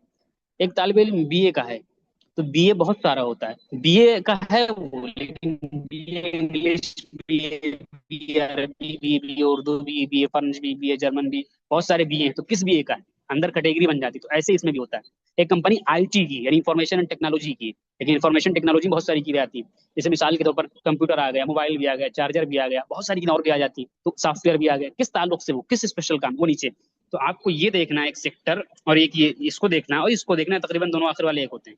एक तालिब इल्म बीए का है, तो बीए बहुत सारा होता है, बीए का है वो, लेकिन बीए इंग्लिश, बीए बीए अरबी, BA Urdu, BA French, BA German, भी बहुत सारे बीए हैं, तो किस बीए का है, अंदर कैटेगरी बन जाती है। तो ऐसे इसमें भी होता है। एक कंपनी आईटी की, यानी इंफॉर्मेशन एंड टेक्नोलॉजी की, लेकिन इंफॉर्मेशन टेक्नोलॉजी में बहुत सारी चीजें आती है। जैसे मिसाल के तौर पर कंप्यूटर आ गया, मोबाइल भी आ गया, चार्जर भी आ गया, बहुत सारी चीजें और भी आ जाती है, तो सॉफ्टवेयर भी आ गया, किस ताल्लुक से वो, किस स्पेशल काम, वो नीचे। तो आपको ये देखना है एक सेक्टर, और एक ये इसको देखना है, और इसको देखना है, तकरीबन दोनों आखिर वाले एक होते हैं।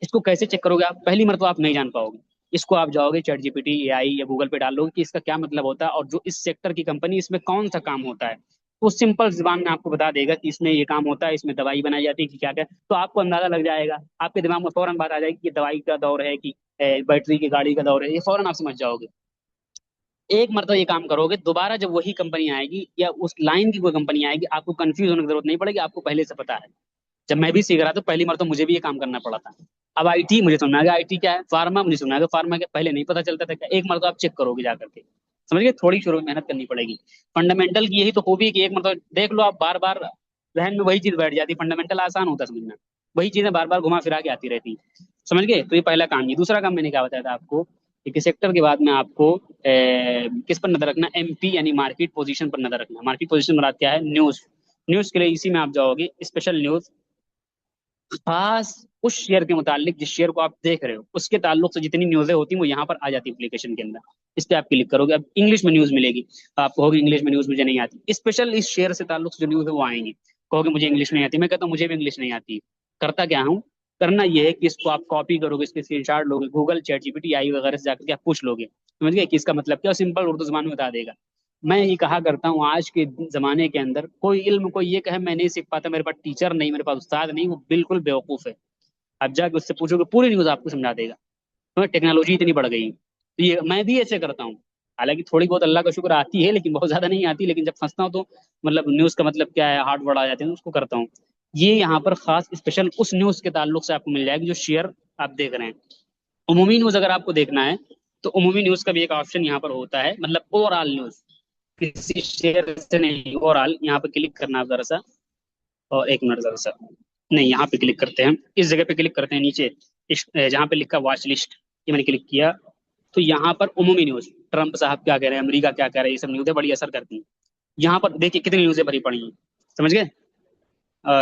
इसको कैसे चेक करोगे आप? पहली मर्तबा आप नहीं जान पाओगे। इसको आप जाओगे चैट जीपीटी, एआई या गूगल पे डालोगे कि इसका क्या मतलब होता है, और जो इस सेक्टर की कंपनी, इसमें कौन सा काम होता है, वो सिंपल जुबान में आपको बता देगा कि इसमें ये काम होता है, इसमें दवाई बनाई जाती है, कि क्या क्या। तो आपको अंदाजा लग जाएगा, आपके दिमाग में फौरन बात आ जाएगी कि दवाई का दौर है, कि बैटरी की गाड़ी का दौर है, ये फौरन आप समझ जाओगे। एक मरतबा ये काम करोगे, दोबारा जब वही कंपनी आएगी या उस लाइन की कोई कंपनी आएगी, आपको कंफ्यूज होने की जरूरत नहीं पड़ेगी, आपको पहले से पता है। जब मैं भी सीख रहा था पहली बार, तो मुझे भी ये काम करना पड़ा था। अब आईटी मुझे समझ आ गया, आईटी क्या है, फार्मा मुझे समझ आ गया, फार्मा क्या, पहले नहीं पता चलता था क्या। एक बार तो आप चेक करोगे जाकर के, समझ गए? थोड़ी शुरू में मेहनत करनी पड़ेगी। फंडामेंटल की यही तो खूबी है कि एक मतलब देख लो आप, बार बार जहन में वही चीज बैठ जाती है। फंडामेंटल आसान होता है समझना, वही चीजें बार बार घुमा फिरा के आती रहती है। समझ गए? तो ये पहला काम। ये दूसरा काम मैंने क्या बताया था आपको, कि सेक्टर के बाद में आपको किस पर नजर रखना, एमपी यानी मार्केट पोजीशन पर नजर रखना। मार्केट पोजीशन मुराद क्या है? न्यूज। न्यूज के लिए इसी में आप जाओगे, स्पेशल न्यूज, खास उस शेयर के मुतालिक जिस शेयर को आप देख रहे हो, उसके ताल्लुक से जितनी न्यूज़ें होती हैं वो यहाँ पर आ जाती है एप्लीकेशन के अंदर। इस पे आप क्लिक करोगे, अब इंग्लिश में न्यूज़ मिलेगी। आप कहोगे इंग्लिश में न्यूज़ मुझे नहीं आती, स्पेशल इस शेयर से ताल्लुक से जो न्यूज़ है वो आएंगी। कहोगे मुझे इंग्लिश नहीं आती, मैं कहता हूँ मुझे भी इंग्लिश नहीं आती। करता क्या हूँ, करना ये है कि इसको आप कॉपी करोगे, इसके स्क्रीनशॉट लोगे, गूगल, चैट जीपीटी, आई वगैरह से जाकर के आप पूछ लोगे, समझ गए कि इसका मतलब क्या, सिंपल उर्दू जबान में बता देगा। मैं ये कहा करता हूँ, आज के जमाने के अंदर कोई इल्म, कोई ये कहे मैं नहीं सीख पाता, मेरे पास टीचर नहीं, मेरे पास उस्ताद नहीं, वो बिल्कुल बेवकूफ है। आप जाके उससे पूछोगे, पूरी न्यूज आपको समझा देगा। तो टेक्नोलॉजी इतनी बढ़ गई, तो ये मैं भी ऐसे करता हूँ। हालांकि थोड़ी बहुत अल्लाह का शुक्र आती है, लेकिन बहुत ज्यादा नहीं आती, लेकिन जब फंसता हूँ तो मतलब न्यूज का मतलब क्या है, हार्ड वर्ड आ जाते हैं, तो उसको करता हूँ। ये यहाँ पर खास स्पेशल उस न्यूज के ताल्लुक से आपको मिल जाएगी जो शेयर आप देख रहे हैं। उमूमी न्यूज अगर आपको देखना है, तो उमूमी न्यूज का भी एक ऑप्शन यहाँ पर होता है, मतलब ओवरऑल न्यूज, किसी शेयर से नहीं, ओवरऑल। यहाँ पर क्लिक करना आप जरा सा, और एक मिनट जरा सा, नहीं यहाँ पे क्लिक करते हैं, इस जगह पे क्लिक करते हैं नीचे, जहाँ पे लिखा वॉच लिस्ट, ये मैंने क्लिक किया। तो यहाँ पर उमूमी न्यूज, ट्रम्प साहब क्या कह रहे हैं, अमेरिका क्या कह रहा है, ये सब न्यूज़ें बड़ी असर करती हैं। यहाँ पर देखिए कितनी न्यूज़ें भरी पड़ी हैं, समझ गए।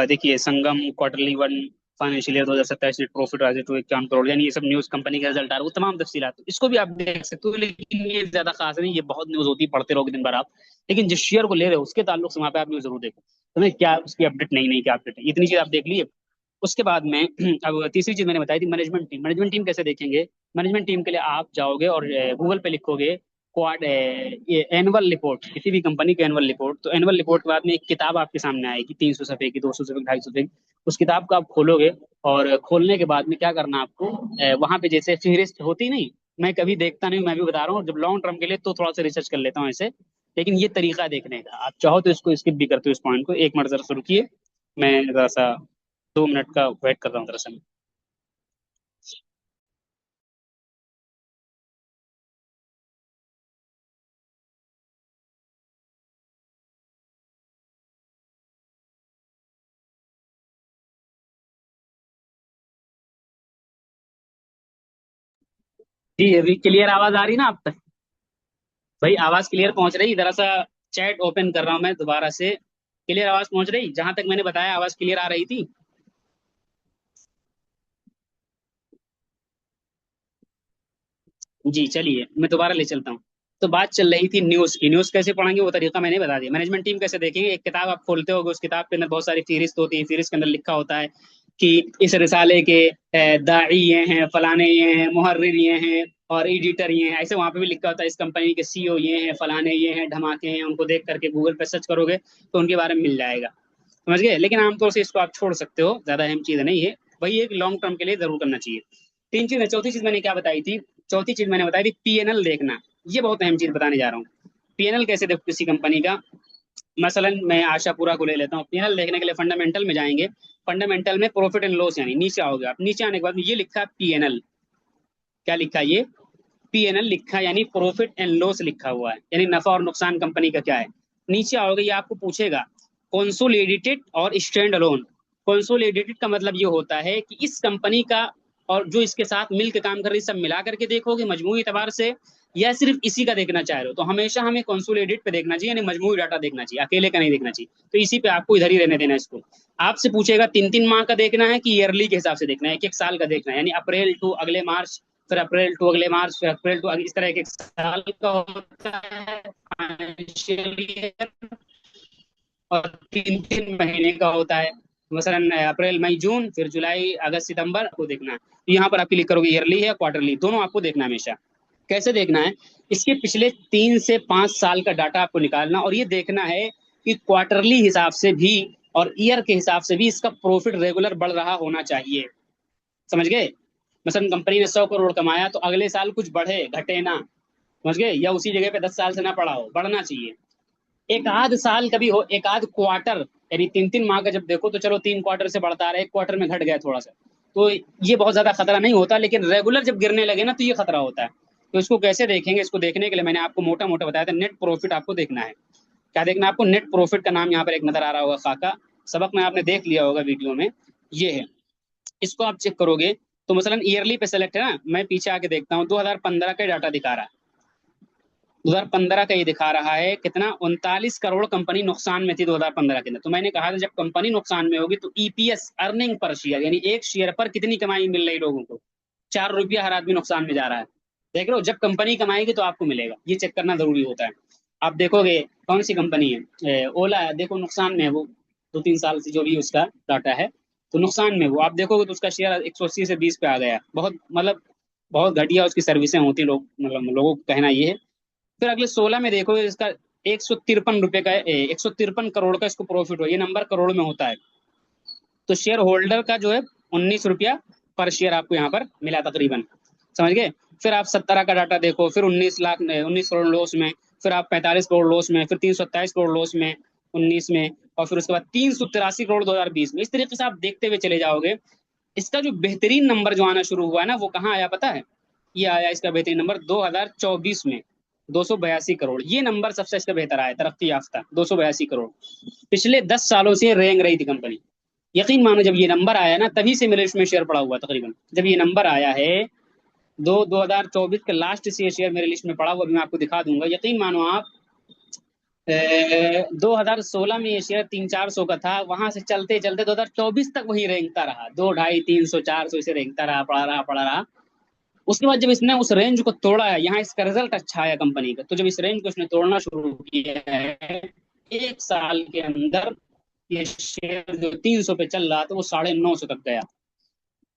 देखिए Sangam quarterly one financial year 2027 net profit rise to 51 crore, यानी ये सब न्यूज़ कंपनी का रिजल्ट आ रहा है, वो तमाम तफसीलात इसको भी आप देख सकते हो। लेकिन ये ज्यादा खास नहीं, ये बहुत न्यूज़ होती है, पढ़ते रहोगे दिन भर आप। लेकिन जिस शेयर को ले रहे हो उसके ताल्लुक से वहाँ पे आप न्यूज़ जरूर देखो, तुम्हें क्या उसकी अपडेट नई नई क्या अपडेट है, इतनी चीज आप देख लिए। उसके बाद में अब तीसरी चीज मैंने बताई थी मैनेजमेंट टीम। मैनेजमेंट टीम कैसे देखेंगे? मैनेजमेंट टीम के लिए आप जाओगे और गूगल पे लिखोगे क्वाड ये एनुअल रिपोर्ट, किसी भी कंपनी की एनुअल रिपोर्ट, तो एनुअल रिपोर्ट के बाद में एक किताब आपके सामने आएगी, 300 सफ़े की, 200 सफ़े की, 250 सफ़े की। उस किताब को आप खोलोगे और खोलने के बाद में क्या करना आपको, वहां पे जैसे फहरिस्त होती नहीं, मैं कभी देखता नहीं, मैं भी बता रहा हूँ, जब लॉन्ग टर्म के लिए तो थोड़ा सा रिसर्च कर लेता हूँ ऐसे। लेकिन ये तरीका है देखने का, आप चाहो तो इसको स्किप भी करते हो, इस पॉइंट को एक मिनट जरा शुरू किए, मैं जरा सा 2 मिनट का वेट कर रहा हूँ दरअसल। जी अभी क्लियर आवाज आ रही ना आप तक? भाई आवाज क्लियर पहुंच रही? जरा सा चैट ओपन कर रहा हूँ मैं दोबारा से, क्लियर आवाज पहुंच रही? जहां तक मैंने बताया आवाज क्लियर आ रही थी? जी चलिए मैं दोबारा ले चलता हूँ। तो बात चल रही थी न्यूज की, न्यूज कैसे पढ़ेंगे वो तरीका मैंने बता दिया। मैनेजमेंट टीम कैसे देखेंगे, एक किताब आप खोलते होगे, उस किताब के अंदर बहुत सारी फहरिस्त होती है, फहरिस्त के अंदर लिखा होता है कि इस रिसाले के दाई ये हैं, फलाने ये हैं, मुहर्रिर ये हैं और एडिटर ये हैं, ऐसे वहां पे भी लिखा होता है इस कंपनी के सीईओ ये हैं, फलाने ये हैं, धमाके हैं। उनको देख करके गूगल पे सर्च करोगे तो उनके बारे में मिल जाएगा, समझ गए। लेकिन आमतौर से इसको आप छोड़ सकते हो, ज्यादा अहम चीज नहीं है। वही एक लॉन्ग टर्म के लिए जरूर करना चाहिए। तीन चीज है। चौथी चीज मैंने क्या बताई थी? चौथी चीज मैंने बताई थी पीएनएल देखना। ये बहुत अहम चीज बताने जा रहा हूँ। पीएनएल कैसे देखो किसी कंपनी का? मसलन मैं आशापुरा को ले लेता हूँ, पीएनएल देखने के लिए फंडामेंटल में जाएंगे। फंडामेंटल में प्रॉफिट एंड लॉस, यानी नीचे आओगे आप, नीचे आने के बाद ये लिखा है पीएनएल। क्या लिखा है ये? पीएनएल लिखा है, यानी प्रॉफिट एंड लॉस लिखा हुआ है, यानी नफा और नुकसान कंपनी का क्या है। नीचे आओगे ये आपको पूछेगा कंसोलिडेटेड और स्टैंड अलोन। कंसोलिडेटेड का मतलब ये होता है कि इस कंपनी का और जो इसके साथ मिलकर काम कर रही है सब मिला करके देखोगे मजमूई एतबार से, या सिर्फ इसी का देखना चाह रहे हो। तो हमेशा हमें कंसोलिडेट पे देखना चाहिए, यानी मजमूई डाटा देखना चाहिए, अकेले का नहीं देखना चाहिए। तो इसी पे आपको इधर ही रहने देना है इसको। आपसे पूछेगा 3 3 माह का देखना है कि ईयरली के हिसाब से देखना है, एक एक साल का देखना है, यानी अप्रैल टू अगले मार्च, फिर अप्रैल टू अगले मार्च, फिर अप्रैल टू इस तरह एक साल का होता है फाइनेंशियल ईयर, और 3 3 महीने का होता है, मसलन अप्रैल मई जून, फिर जुलाई अगस्त सितंबर को देखना है। तो यहाँ पर आप क्लिक करोगे ईयरली है क्वार्टरली, दोनों आपको देखना है हमेशा। कैसे देखना है? इसके पिछले 3 से 5 साल का डाटा आपको निकालना, और ये देखना है कि क्वार्टरली हिसाब से भी और ईयर के हिसाब से भी इसका प्रॉफिट रेगुलर बढ़ रहा होना चाहिए, समझ गए। मसलन कंपनी ने 100 करोड़ कमाया तो अगले साल कुछ बढ़े घटे ना, समझ गए, या उसी जगह पे 10 साल से ना पड़ा हो, बढ़ना चाहिए। एक आध साल कभी हो, एक आध क्वार्टर, यानी 3 3 माह का जब देखो तो चलो 3 क्वार्टर से बढ़ता रहा, एक क्वार्टर में घट गया थोड़ा सा, तो ये बहुत ज्यादा खतरा नहीं होता। लेकिन रेगुलर जब गिरने लगे ना तो ये खतरा होता है। तो इसको कैसे देखेंगे? इसको देखने के लिए मैंने आपको मोटा मोटा बताया था, नेट प्रॉफिट आपको देखना है। क्या देखना है आपको? नेट प्रॉफिट का नाम यहाँ पर एक नजर आ रहा होगा, खाका सबक में आपने देख लिया होगा वीडियो में, ये है। इसको आप चेक करोगे तो मसलन ईयरली पे सेलेक्ट है ना, मैं पीछे आके देखता हूँ 2015 का डाटा दिखा रहा है। 2015 का ये दिखा रहा है कितना, 39 करोड़ कंपनी नुकसान में थी 2015 के अंदर। तो मैंने कहा था जब कंपनी नुकसान में होगी तो ईपीएस, अर्निंग पर शेयर, यानी एक शेयर पर कितनी कमाई मिल रही लोगों को, 4 रुपया हर आदमी नुकसान में जा रहा है। देख रहे हो, जब कंपनी कमाएगी तो आपको मिलेगा, ये चेक करना जरूरी होता है। आप देखोगे कौन सी कंपनी है, ओला है, देखो नुकसान में है वो, 2 3 साल से जो भी उसका डाटा है, तो नुकसान में वो आप देखोगे तो उसका शेयर 180 से 20 पे आ गया। बहुत मतलब बहुत घटिया उसकी सर्विसें होती, लोग मतलब लोगों का कहना ये है। फिर अगले 16 में देखो इसका 153 रुपए का, 153 करोड़ का इसको प्रॉफिट हो, ये नंबर करोड़ में होता है। तो शेयर होल्डर का जो है 19 रुपया पर शेयर आपको यहाँ पर मिला तकरीबन, समझ गए। फिर आप 17 का डाटा देखो, फिर 19 करोड़ लॉस में, फिर आप 45 करोड़ लॉस में, फिर 327 करोड़ लॉस में 19 में, और फिर उसके बाद 383 करोड़ 2020 में। इस तरीके से आप देखते हुए चले जाओगे। इसका जो बेहतरीन नंबर जो आना शुरू हुआ है ना, वो कहाँ आया पता है? ये आया इसका बेहतरीन नंबर 2024 में, 282 करोड़। ये नंबर सबसे इसका बेहतर आया, तरक्की याफ्ता 282 करोड़। पिछले 10 सालों से रेंग रही थी कंपनी। यकीन मानो जब ये नंबर आया ना, तभी से मेरे इसमें शेयर पड़ा हुआ तकरीबन, जब ये नंबर आया है 2024 का लास्ट से ये शेयर मेरे लिस्ट में पड़ा हुआ, अभी मैं आपको दिखा दूंगा। यकीन मानो आप, 2016 में ये शेयर 300-400 का था, वहां से चलते चलते 2024 तक वही रेंगता रहा, 200, 250, 300, 400 इसे रेंगता रहा, पड़ा रहा। उसके बाद जब इसने उस रेंज को तोड़ा है, यहाँ इसका रिजल्ट अच्छा आया कंपनी का, तो जब इस रेंज को इसने तोड़ना शुरू किया है, 1 साल के अंदर ये शेयर जो 300 पे चल रहा था वो 950 तक गया।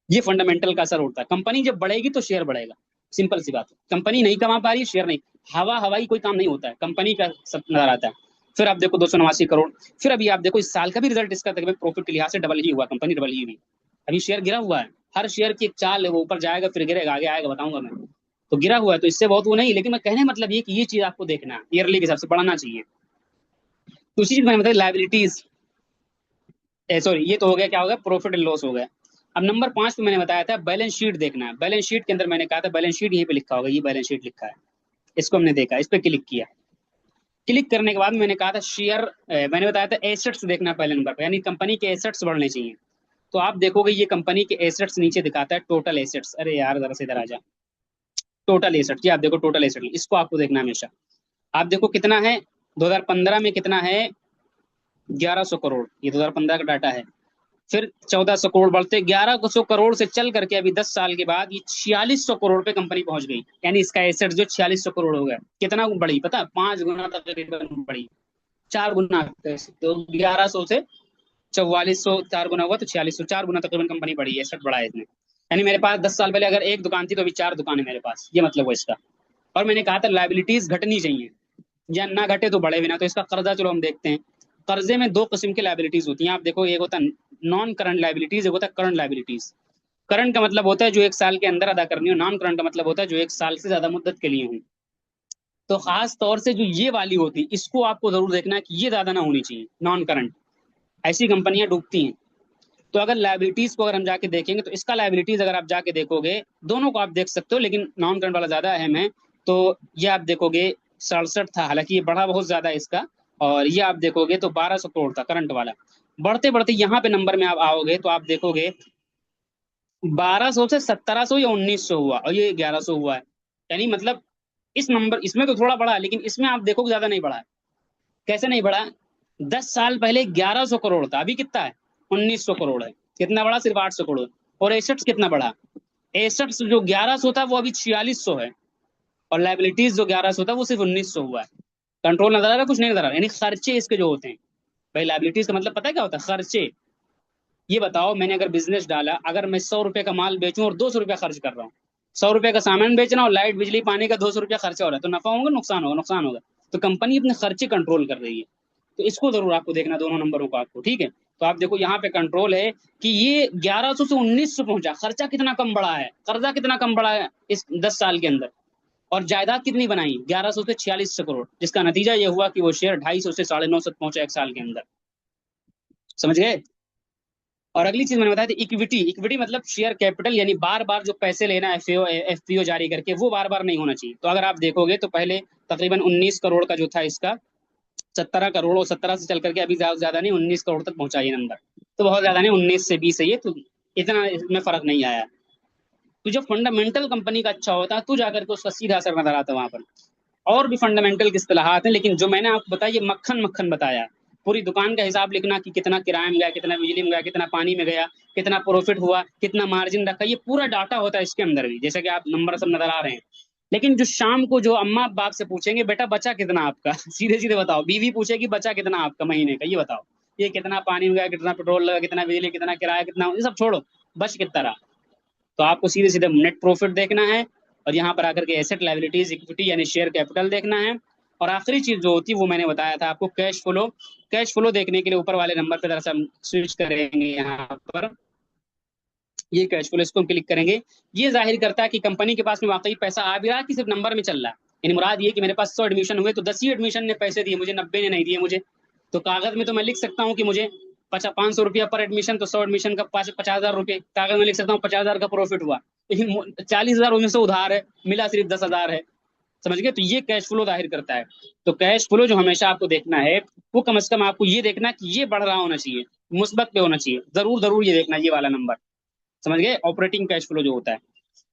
ये फंडामेंटल का असर होता है। कंपनी जब बढ़ेगी तो शेयर बढ़ेगा, सिंपल सी बात है। कंपनी नहीं कमा पा रही, शेयर नहीं, हवाई कोई काम नहीं होता है, कंपनी का सब नजर आता है। फिर आप देखो 289 करोड़। फिर अभी आप देखो इस साल का भी रिजल्ट इसका तकरीबन प्रॉफिट के लिहाज से डबल ही हुआ, कंपनी डबल ही हुई। अभी शेयर गिरा हुआ है, हर शेयर की एक चाल है, वो ऊपर जाएगा फिर गिरेगा, आगे आएगा, बताऊंगा मैं। तो गिरा हुआ है, तो इससे बहुत वो नहीं, लेकिन मैं कहने मतलब ये कि ये चीज आपको देखना है, ईयरली के हिसाब से बढ़ाना चाहिए। तो उसी चीज मैंने बताया, लाइबिलिटीज, सॉरी, ये तो हो गया, क्या हो गया, प्रॉफिट एंड लॉस हो गया। अब नंबर 5 पे मैंने बताया था बैलेंस शीट देखना है। बैलेंस शीट के अंदर मैंने कहा था बैलेंस शीट यहीं पे लिखा होगा, ये बैलेंस शीट लिखा है, इसको हमने देखा, इस पे क्लिक किया। क्लिक करने के बाद मैंने कहा था शेयर, मैंने बताया था एसेट्स देखना है पहले नंबर पे, यानी कंपनी के एसेट्स बढ़ने चाहिए। तो आप देखोगे ये कंपनी के एसेट्स नीचे दिखाता है, टोटल एसेट्स। अरे यार जरा से इधर आ जा, टोटल एसेट्स, ये आप देखो टोटल एसेट, इसको आपको देखना है हमेशा। आप देखो कितना है, 2015 में कितना है, 1100 करोड़, ये 2015 का डाटा है। फिर 1400 करोड़ बढ़ते 1100 करोड़ से चल करके अभी 10 साल के बाद ये 4600 करोड़ पे कंपनी पहुंच गई, यानी इसका एसेट जो 4600 करोड़ हो गया। कितना बढ़ी पता है, 5 गुना तकरीबन बढ़ी, 4 गुना। तो 1100 से 4400, 4 गुना हुआ तो 4600, 4 गुना तकरीबन कंपनी बढ़ी, एसेट बढ़ा है इसने। यानी मेरे पास 10 साल पहले अगर एक दुकान थी तो अभी 4 दुकान है मेरे पास, ये मतलब हुआ इसका। और मैंने कहा था लाइबिलिटीज घटनी चाहिए, या ना घटे तो बढ़े भी ना। तो इसका कर्जा चलो हम देखते हैं। कर्जे में 2 किस्म की लाइबिलिटीज होती हैं, आप देखो, एक होता है नॉन करंट लाइबिलिटीज, एक होता है करंट लाइबिलिटीज। करंट का मतलब होता है जो 1 साल के अंदर अदा करनी हो, नॉन करंट का मतलब होता है जो 1 साल से ज्यादा मुद्दत के लिए हो। तो खास तौर से जो ये वाली होती है, इसको आपको जरूर देखना है कि ये ज्यादा ना होनी चाहिए, नॉन करंट। ऐसी कंपनियां डूबती हैं। तो अगर लाइबिलिटीज को अगर हम जाके देखेंगे तो इसका लाइबिलिटीज अगर आप जाके देखोगे, दोनों को आप देख सकते हो, लेकिन नॉन करंट वाला ज्यादा अहम है। तो ये आप देखोगे 67 था, हालांकि ये बढ़ा बहुत ज्यादा है इसका। और ये आप देखोगे तो 1200 करोड़ था करंट वाला। बढ़ते बढ़ते यहाँ पे नंबर में आप आओगे तो आप देखोगे 1200 से 1700 या 1900 हुआ, और ये 1100 हुआ है। यानी मतलब इस नंबर, इसमें तो थोड़ा बढ़ा है, लेकिन इसमें आप देखोगे ज्यादा नहीं बढ़ा है। कैसे नहीं बढ़ा, 10 साल पहले 1100 करोड़ था, अभी कितना है, 1900 करोड़ है। कितना बढ़ा, सिर्फ 800 करोड़। और एसेट्स कितना बढ़ा, एसेट्स जो 1100 था वो अभी 4600 है, और लाइबिलिटीज जो 1100 था वो सिर्फ 1900 हुआ है। कंट्रोल नजर आ रहा है, कुछ नहीं नजर आ रहा, यानी खर्चे इसके जो होते हैं। भाई लाइबिलिटीज का मतलब पता है क्या होता है, खर्चे। ये बताओ, मैंने अगर बिजनेस डाला, अगर मैं 100 रुपए का माल बेचूं और 200 रुपया खर्च कर रहा हूँ, 100 रुपए का सामान बेचना और लाइट बिजली पानी का 200 रुपया खर्चा हो रहा है, तो नफा होगा नुकसान होगा, नुकसान होगा। तो कंपनी अपने खर्चे कंट्रोल कर रही है। तो इसको जरूर आपको देखना, दोनों नंबरों को आपको, ठीक है। तो आप देखो यहाँ पे कंट्रोल है कि ये 1100 से 1900 पहुंचा, खर्चा कितना कम बढ़ा है, कर्जा कितना कम बढ़ा है इस 10 साल के अंदर। और जायदाद कितनी बनाई, 1100 से 4600 करोड़, जिसका नतीजा ये हुआ कि वो शेयर 250 से 950 तक पहुंचा 1 साल के अंदर। समझ गए। और अगली चीज मैंने बताया था इक्विटी। इक्विटी मतलब शेयर कैपिटल, यानी बार बार जो पैसे लेना है एफपीओ जारी करके, वो बार बार नहीं होना चाहिए। तो अगर आप देखोगे तो पहले तकरीबन 19 करोड़ का जो था इसका, 17 करोड़, और 17 से चल करके अभी ज्यादा ज्यादा नहीं, 19 करोड़ तक पहुंचा ये नंबर। तो बहुत ज्यादा नहीं, 19 से 20 है ये, तो इतना इसमें फर्क नहीं आया। तो जब फंडामेंटल कंपनी का अच्छा होता है तो जाकर के उसका सीधा असर नजर आता है वहां पर। और भी फंडामेंटल की इस्तेलाहात हैं, लेकिन जो मैंने आपको बताया ये मक्खन मक्खन बताया। पूरी दुकान का हिसाब लिखना कि कितना किराए में गया, कितना बिजली में गया, कितना पानी में गया, कितना प्रॉफिट हुआ, कितना मार्जिन रखा, ये पूरा डाटा होता है इसके अंदर भी, जैसे कि आप नंबर सब नजर आ रहे हैं। लेकिन जो शाम को जो अम्मा बाप से पूछेंगे बेटा बचा कितना आपका, सीधे सीधे बताओ, बीवी पूछेगी बचा कितना आपका महीने का, ये बताओ, ये कितना पानी में गया, कितना पेट्रोल लगा, कितना बिजली, कितना किराया, कितना, ये सब छोड़ो, बच कितना रहा। तो आपको सीधे सीधे नेट प्रॉफिट देखना है, और यहाँ पर आकर के एसेट लाइबिलिटीज इक्विटी यानी शेयर कैपिटल देखना है। और आखिरी चीज जो होती है वो मैंने बताया था आपको, कैश फ्लो। कैश फ्लो देखने के लिए ऊपर वाले नंबर पर दरअसल हम स्विच करेंगे यहाँ पर, ये कैश फ्लो, इसको हम क्लिक करेंगे। ये जाहिर करता है कि कंपनी के पास में वाकई पैसा आ भी रहा है कि सिर्फ नंबर में चल रहा है। यानी मुराद ये कि मेरे पास 100 एडमिशन हुए तो 10 ही एडमिशन ने पैसे दिए मुझे, 90 ने नहीं दिए मुझे। तो कागज में तो मैं लिख सकता हूँ कि मुझे 500 रुपया पर एडमिशन, तो 100 एडमिशन का 50,000 रुपये कागज में लिख सकता हूँ, 50,000 का प्रॉफिट हुआ। लेकिन 40,000 उनमें से उधार है, मिला सिर्फ 10,000 है। समझ गए। तो ये कैश फ्लो जाहिर करता है। तो कैश फ्लो जो हमेशा आपको देखना है, वो कम से कम आपको ये देखना कि ये बढ़ रहा होना चाहिए, मुस्बत पे होना चाहिए, जरूर जरूर ये देखना, ये वाला नंबर। समझ गए, ऑपरेटिंग कैश फ्लो जो होता है।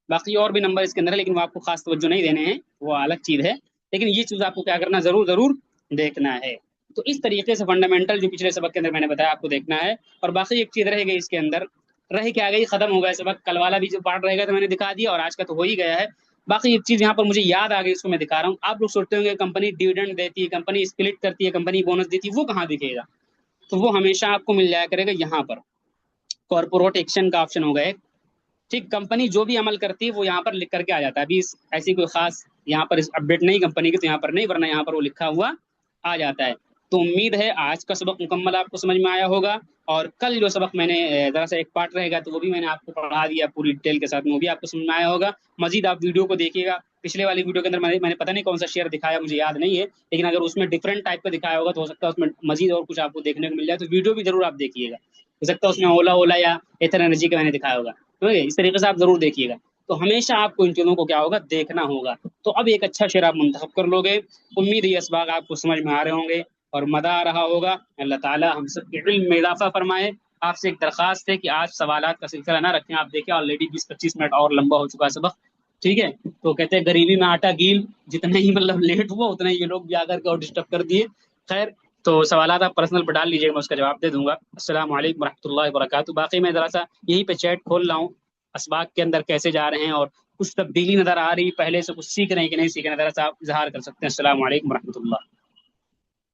बाकी और भी नंबर इसके अंदर है, लेकिन वो आपको खास तवज्जो नहीं देने हैं, वो अलग चीज़ है। लेकिन ये चीज़ आपको क्या करना, जरूर जरूर देखना है। तो इस तरीके से फंडामेंटल जो पिछले सबक के अंदर मैंने बताया आपको देखना है। और बाकी एक चीज़ रह गई इसके अंदर, रह क्या गई, खत्म हो गया सबक। कल वाला भी जो पार्ट रहेगा तो मैंने दिखा दिया, और आज का तो हो ही गया है। बाकी एक चीज यहाँ पर मुझे याद आ गई, उसको मैं दिखा रहा हूँ। आप लोग सोचते होंगे कंपनी डिविडेंड देती है, कंपनी स्प्लिट करती है, कंपनी बोनस देती है, वो कहाँ दिखेगा? तो वो हमेशा आपको मिल जाया करेगा यहाँ पर, कॉर्पोरेट एक्शन का ऑप्शन होगा एक। ठीक, कंपनी जो भी अमल करती है वो यहाँ पर लिख करके आ जाता है। अभी ऐसी कोई खास यहाँ पर इस अपडेट नहीं कंपनी की, तो यहाँ पर नहीं, वरना यहाँ पर वो लिखा हुआ आ जाता है। तो उम्मीद है आज का सबक मुकम्मल आपको समझ में आया होगा। और कल जो सबक मैंने जरा सा एक पार्ट रहेगा, तो वो भी मैंने आपको पढ़ा दिया पूरी डिटेल के साथ में, वो भी आपको समझ में आया होगा। मजीद आप वीडियो को देखिएगा। पिछले वाली वीडियो के अंदर मैंने पता नहीं कौन सा शेयर दिखाया, मुझे याद नहीं है, लेकिन अगर उसमें डिफरेंट टाइप का दिखाया होगा तो हो सकता है उसमें मजीद और कुछ आपको देखने को मिल जाए। तो वीडियो भी जरूर आप देखिएगा, हो सकता है उसमें ओला ओला या एथर एनर्जी का मैंने दिखाया होगा। ठीक है, इस तरीके से आप जरूर देखिएगा। तो हमेशा आपको इन चीजों को क्या होगा, देखना होगा। तो अब एक अच्छा शेर आप मुंतखब कर लोगे। उम्मीद है ये इसबाग आपको समझ में आ रहे होंगे और मजा आ रहा होगा। अल्लाह ताला हम सब के इल्म में इजाफा फरमाए। आपसे एक दरखास्त है कि आज सवालात का सिलसिला ना रखें। आप देखें ऑलरेडी 20-25 मिनट और लंबा हो चुका है सबक। ठीक है, तो कहते हैं गरीबी में आटा गील, जितना ही मतलब लेट हुआ उतना ही ये लोग भी आकर के और डिस्टर्ब कर दिए। खैर, तो सवालात आप पर्सनल पर डाल लीजिएगा, मैं उसका जवाब दे दूंगा। अस्सलाम वालेकुम रहमतुल्लाहि व बरकातुहू। बाकी मैं जरा सा यहीं पे चैट खोल रहा हूँ, असबाक के अंदर कैसे जा रहे हैं और कुछ तब्दीली नजर आ रही, पहले से कुछ सीख रहे हैं कि नहीं सीख रहे हैं, जरा सा आप इजहार कर सकते हैं। अस्सलाम वालेकुम रहमतुल्लाह।